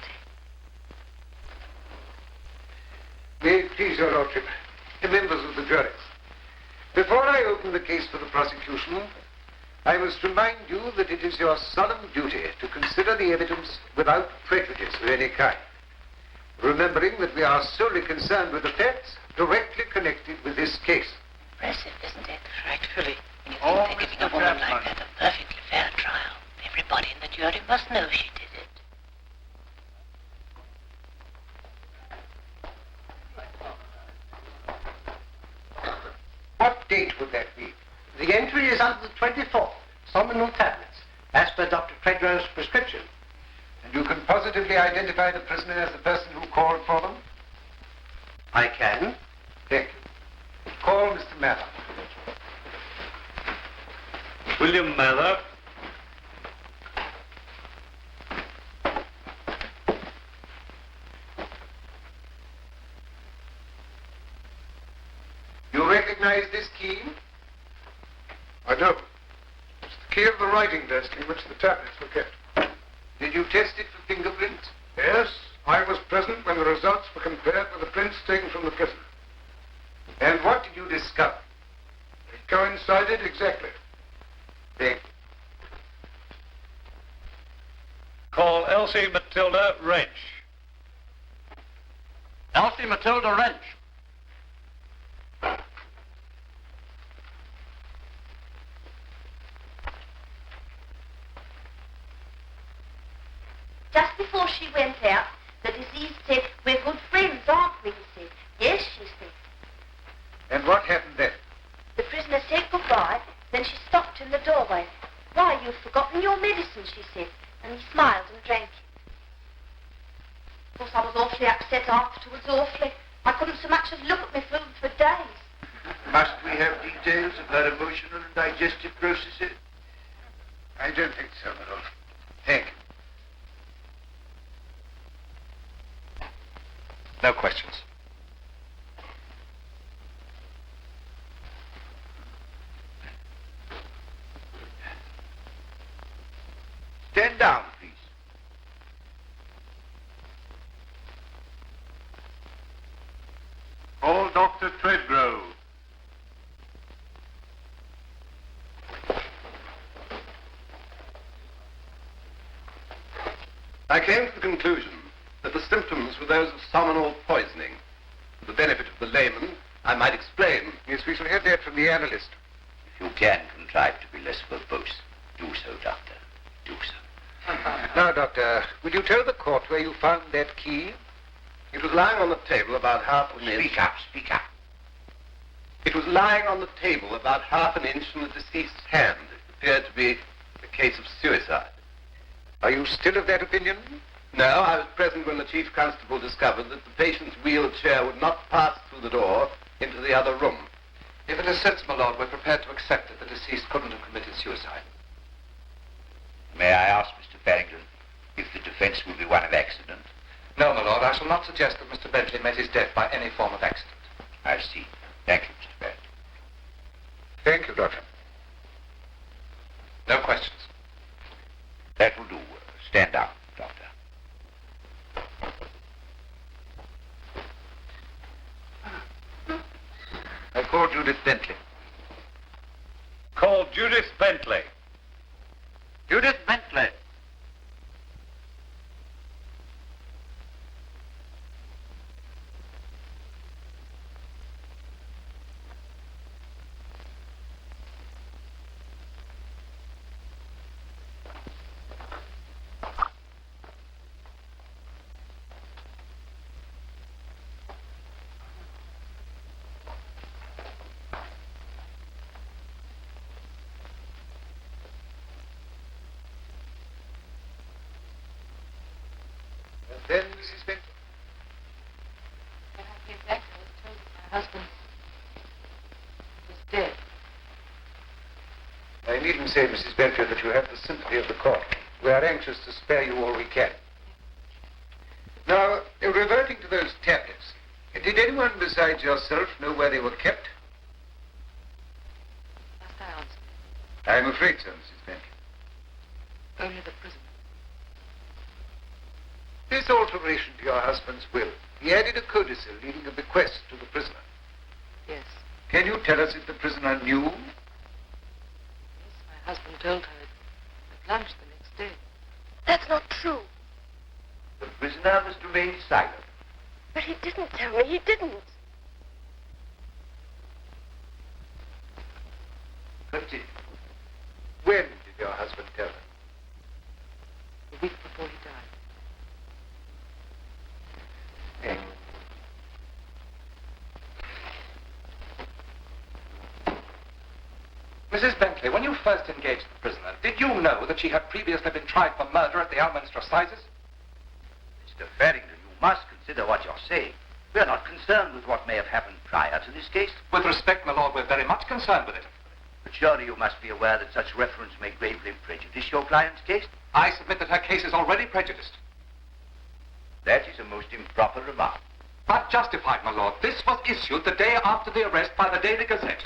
May it please your lordship, the members of the jury. Before I open the case for the prosecution, I must remind you that it is your solemn duty to consider the evidence without prejudice of any kind, remembering that we are solely concerned with the facts directly connected with this case. Impressive, isn't it? Frightfully. When you Oh, think they're giving a woman like that a perfectly fair trial, everybody in the jury must know she did it. What date would that be? The entry is under the 24th, Somnol tablets, as per Dr. Treadrow's prescription. And you can positively identify the prisoner as the person who called for them? I can. Thank you. Call Mr. Mather. William Mather. You recognize this key? I do. It's the key of the writing desk in which the tablets were kept. Did you test it for fingerprints? Yes, I was present when the results were compared with the prints taken from the prisoner. And what did you discover? It coincided exactly. Thank you. Call Elsie Matilda Wrench. Elsie Matilda Wrench. Just before she went out, the deceased said, "We're good friends, aren't we?" he said. "Yes," she said. And what happened then? The prisoner said goodbye, then she stopped in the doorway. "Why, you've forgotten your medicine," she said, and he smiled and drank it. Of course, I was awfully upset afterwards, awfully. I couldn't so much as look at my food for days. Must we have details of her emotional and digestive processes? I don't think so, my lord. Thank you. No questions. Stand down, please. Call Dr. Treadgrove. I came to the conclusion that the symptoms were those of salmonal poisoning. For the benefit of the layman, I might explain. Yes, we shall have that from the analyst. If you can contrive to be less verbose, do so, Doctor. Do so. Now, Doctor, will you tell the court where you found that key? It was lying on the table about half an inch. Speak up, speak up. It was lying on the table about half an inch from the deceased's hand. It appeared to be a case of suicide. Are you still of that opinion? No, I was present when the chief constable discovered that the patient's wheelchair would not pass through the door into the other room. If it is sense, my lord, we're prepared to accept that the deceased couldn't have committed suicide. May I ask, Mr. Farrington, if the defense will be one of accident? No, my lord, I shall not suggest that Mr. Bentley met his death by any form of accident. I see. Thank you, Mr. Farrington. Thank you, Doctor. No questions. That will do. Stand down, Doctor. I call Judith Bentley. Call Judith Bentley. Judith Bentley. Then, Mrs. Bentley. When I came back, I was told that my husband was dead. I needn't say, Mrs. Bentley, that you have the sympathy of the court. We are anxious to spare you all we can. Now, reverting to those tablets, did anyone besides yourself know where they were kept? Must I answer? I'm afraid so, Mrs. Bentley. Only the prisoner. This alteration to your husband's will, he added a codicil leaving a bequest to the prisoner. Yes. Can you tell us if the prisoner knew? Yes, my husband told her at lunch the next day. That's not true. The prisoner must remain silent. But he didn't tell me. He didn't. Continue. When did your husband tell her? The week before he died. Thank you. Mrs. Bentley, when you first engaged the prisoner, did you know that she had previously been tried for murder at the Alminster Assizes? Mr. Farrington, you must consider what you're saying. We are not concerned with what may have happened prior to this case. With respect, my lord, we're very much concerned with it. But surely you must be aware that such reference may gravely prejudice your client's case. I submit that her case is already prejudiced. That is a most improper remark. But justified, my lord. This was issued the day after the arrest by the Daily Gazette.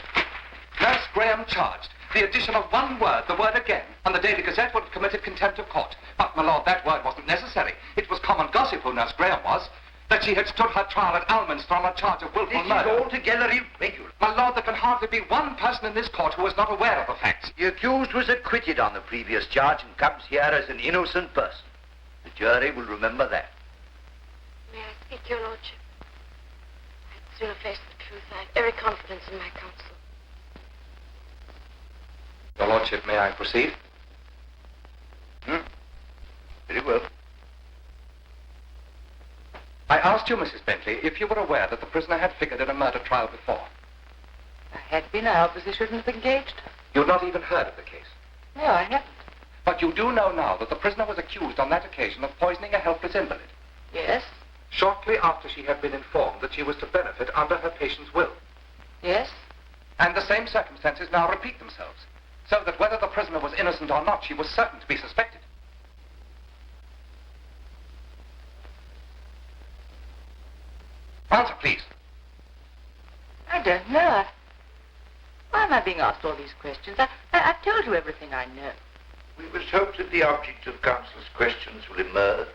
Nurse Graham charged. The addition of one word, the word again, and the Daily Gazette would have committed contempt of court. But, my lord, that word wasn't necessary. It was common gossip who Nurse Graham was, that she had stood her trial at Alminster on a charge of willful murder. This is altogether irregular. My lord, there can hardly be one person in this court who is not aware of the facts. The accused was acquitted on the previous charge and comes here as an innocent person. The jury will remember that. May I speak, Your Lordship? I'd sooner face the truth. I have every confidence in my counsel. Your lordship, may I proceed? Very well. I asked you, Mrs. Bentley, if you were aware that the prisoner had figured in a murder trial before. I had been, I obviously shouldn't have engaged her. You'd not even heard of the case. No, I haven't. But you do know now that the prisoner was accused on that occasion of poisoning a helpless invalid. Yes, shortly after she had been informed that she was to benefit under her patient's will. Yes? And the same circumstances now repeat themselves, so that whether the prisoner was innocent or not, she was certain to be suspected. Answer, please. I don't know. Why am I being asked all these questions? I've told you everything I know. We must hope that the object of counsel's questions will emerge.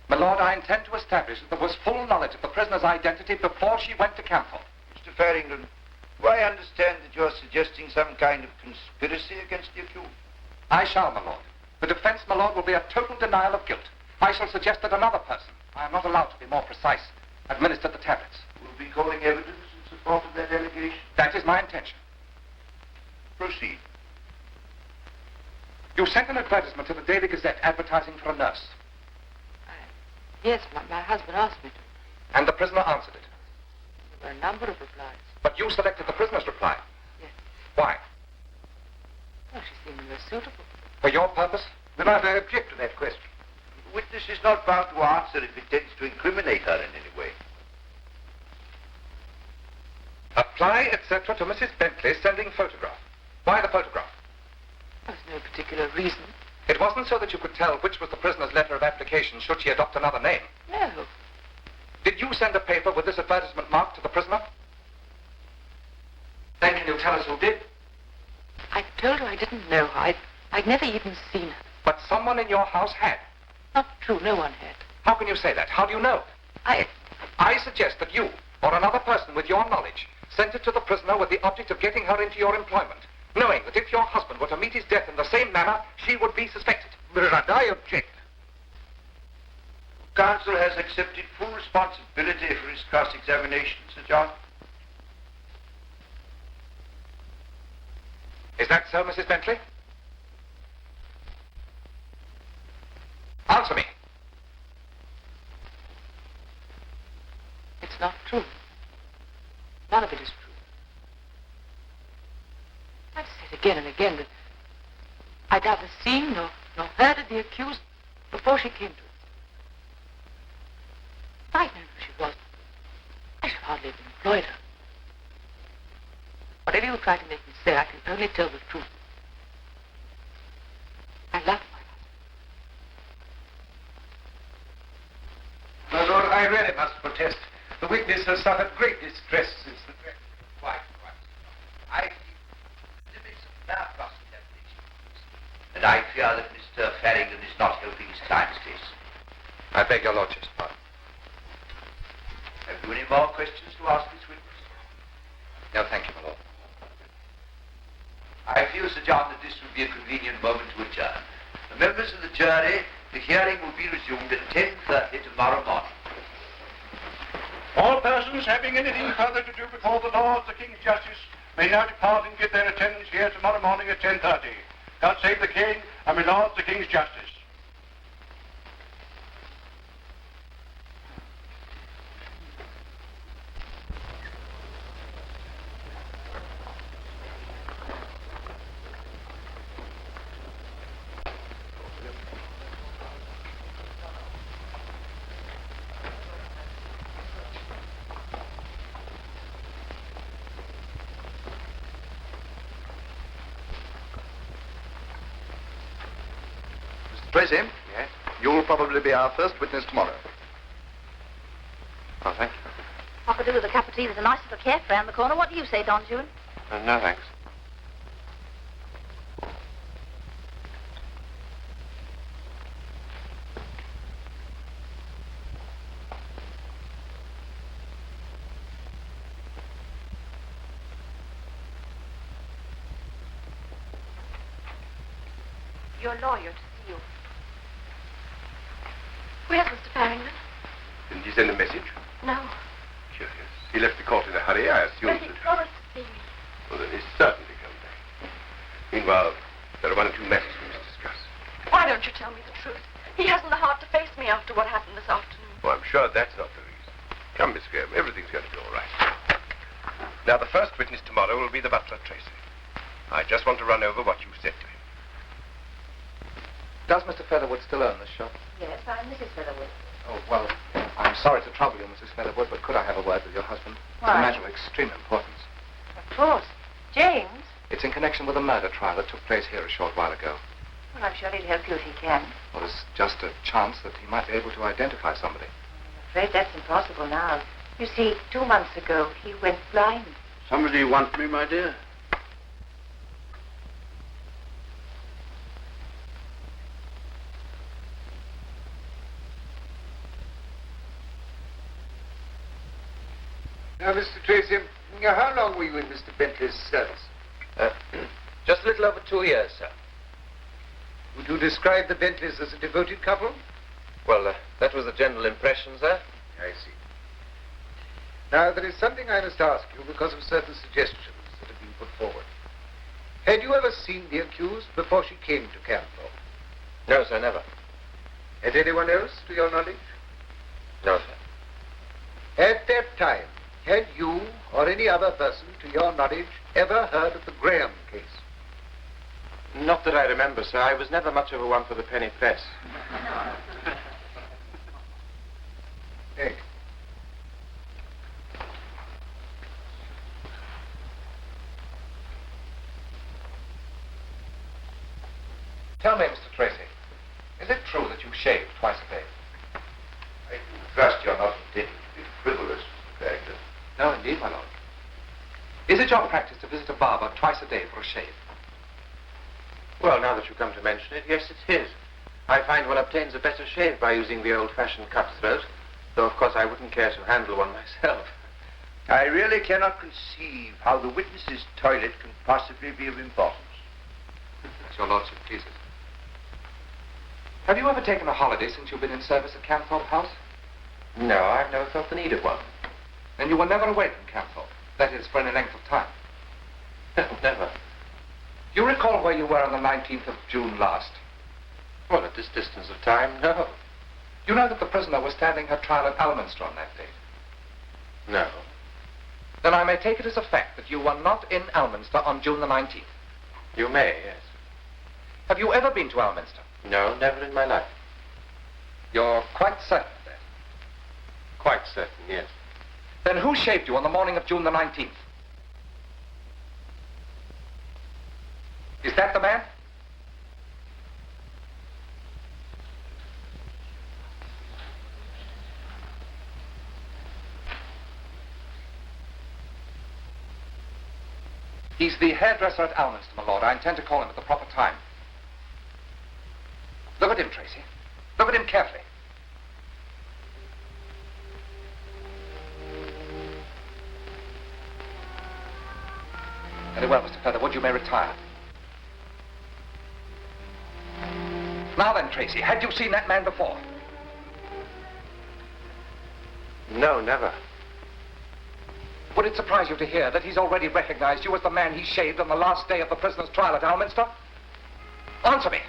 My lord, I intend to establish that there was full knowledge of the prisoner's identity before she went to Camthorpe. Mr. Farrington, do I understand that you're suggesting some kind of conspiracy against the accused? I shall, my lord. The defense, my lord, will be a total denial of guilt. I shall suggest that another person, I am not allowed to be more precise, administered the tablets. Will be calling evidence in support of that allegation? That is my intention. Proceed. You sent an advertisement to the Daily Gazette advertising for a nurse. Yes, my husband asked me to. And the prisoner answered it. There were a number of replies. But you selected the prisoner's reply. Yes. Why? Well, she seemed most suitable. For your purpose? Then I object to that question. The witness is not bound to answer if it tends to incriminate her in any way. Apply, etc. to Mrs. Bentley, sending photograph. Why the photograph? There was no particular reason. It wasn't so that you could tell which was the prisoner's letter of application should she adopt another name. No. Did you send a paper with this advertisement marked to the prisoner? Then can you tell us who did? I told her I didn't know her. I'd never even seen her. But someone in your house had. Not true. No one had. How can you say that? How do you know? I suggest that you, or another person with your knowledge, sent it to the prisoner with the object of getting her into your employment, knowing that if your husband were to meet his death in the same manner, she would be suspected. But I object. Counsel has accepted full responsibility for his cross-examination, Sir John. Is that so, Mrs. Bentley? Answer me. It's not true. None of it is true. I've said again and again that I'd neither seen nor heard of the accused before she came to us. If I'd known who she was, I should hardly have employed her. Whatever you try to make me say, I can only tell the truth. I love my My lord, I really must protest. The witness has suffered great distress since the death. Quite. I think the limits of fair cross-examination. And I fear that Mr. Farrington is not helping his client's case. I beg your lordship's pardon. Have you any more questions to ask this witness? No, thank you, my lord. I feel, Sir John, that this would be a convenient moment to adjourn. The members of the jury, the hearing will be resumed at 10:30 tomorrow morning. All persons having anything further to do before the Lord, the King's Justice, may now depart and give their attendance here tomorrow morning at 10:30. God save the King, and my Lord, the King's Justice. Tracy? Yes? You'll probably be our first witness tomorrow. Oh, thank you. What could do with a cup of tea? There's a nice little cafe around the corner. What do you say, Don Juan? No, thanks. Your lawyer to see you. Where's Mr. Farrington? Didn't he send a message? No. Curious. He left the court in a hurry, I assume. But he promised to see me. Well, then he's certainly come back. Meanwhile, there are one or two matters we must discuss. Why don't you tell me the truth? He hasn't the heart to face me after what happened this afternoon. Oh, I'm sure that's not the reason. Come, Miss Graham, everything's going to be all right. Now, the first witness tomorrow will be the butler, Tracy. I just want to run over what you said to him. Does Mr. Featherwood still own this shop? Yes, I'm Mrs. Featherwood. Oh, well, I'm sorry to trouble you, Mrs. Featherwood, but could I have a word with your husband? It's Why? a matter of extreme importance. Of course. James? It's in connection with a murder trial that took place here a short while ago. Well, I'm sure he'll help you if he can. Well, there's just a chance that he might be able to identify somebody. I'm afraid that's impossible now. You see, 2 months ago, he went blind. Somebody want me, my dear? Now, Mr. Tracy, how long were you in Mr. Bentley's service? Just a little over 2 years, sir. Would you describe the Bentleys as a devoted couple? Well, that was the general impression, sir. I see. Now, there is something I must ask you because of certain suggestions that have been put forward. Had you ever seen the accused before she came to Camthorpe? No, sir, never. Had anyone else, to your knowledge? No, sir. At that time, had you or any other person, to your knowledge, ever heard of the Graham case? Not that I remember, sir. I was never much of a one for the penny press. Thank you. Tell me, Mr. Tracy, is it true that you shave twice a day? I trust you're not intending to be frivolous, Character. No, indeed, my lord. Is it your practice to visit a barber twice a day for a shave? Well, now that you come to mention it, yes, it is. I find one obtains a better shave by using the old-fashioned cutthroat, though, of course, I wouldn't care to handle one myself. I really cannot conceive how the witness's toilet can possibly be of importance. As your lordship pleases. Have you ever taken a holiday since you've been in service at Camthorpe House? No, I've never felt the need of one. Then you were never away from Camthorpe. That is, for any length of time. Never. Do you recall where you were on the 19th of June last? Well, at this distance of time, no. You know that the prisoner was standing her trial at Alminster on that date? No. Then I may take it as a fact that you were not in Alminster on June the 19th. You may, yes. Have you ever been to Alminster? No, never in my life. You're quite certain of that? Quite certain, yes. Then who shaved you on the morning of June the 19th? Is that the man? He's the hairdresser at Alminster, my lord. I intend to call him at the proper time. Look at him, Tracy. Look at him carefully. Very well, Mr. Featherwood, you may retire. Now then, Tracy, had you seen that man before? No, never. Would it surprise you to hear that he's already recognized you as the man he shaved on the last day of the prisoner's trial at Alminster? Answer me.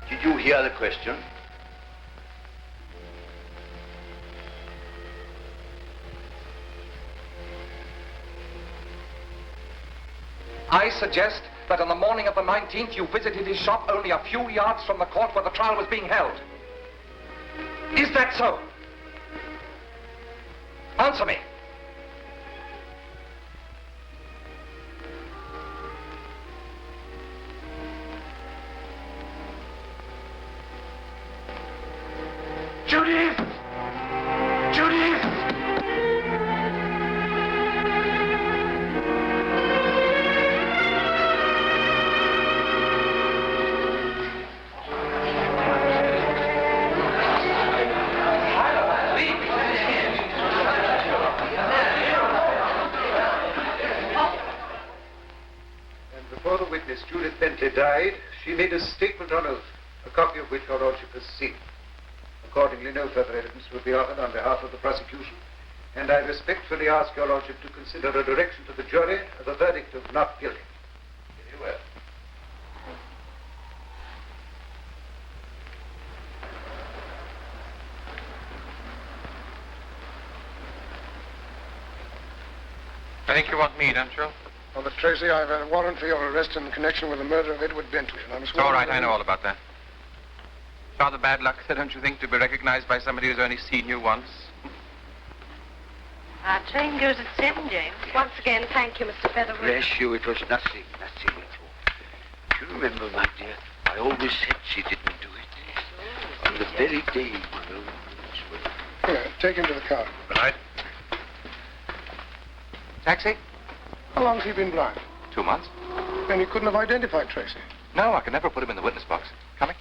Did you hear the question? I suggest that on the morning of the 19th, you visited his shop only a few yards from the court where the trial was being held. Is that so? Answer me. Judith! Judith! Before the witness, Judith Bentley, died, she made a statement on oath, a copy of which your lordship has seen. Accordingly, no further evidence will be offered on behalf of the prosecution, and I respectfully ask your lordship to consider a direction to the jury of a verdict of not guilty. Very well. I think you want me, don't you? Well, but Tracy, I've a warrant for your arrest in connection with the murder of Edward Bentley, and I'm It's all right, I know all about that. rather bad luck, don't you think, to be recognized by somebody who's only seen you once? Our train goes at 7, James. Once again, thank you, Mr. Featherwood. Bless you, it was nothing at all. Do you remember, my dear, I always said she didn't do it. On the very day my own boots were... Here, take him to the car. Right. Taxi? How long's he been blind? 2 months? Then you couldn't have identified Tracy. No, I could never put him in the witness box. Coming?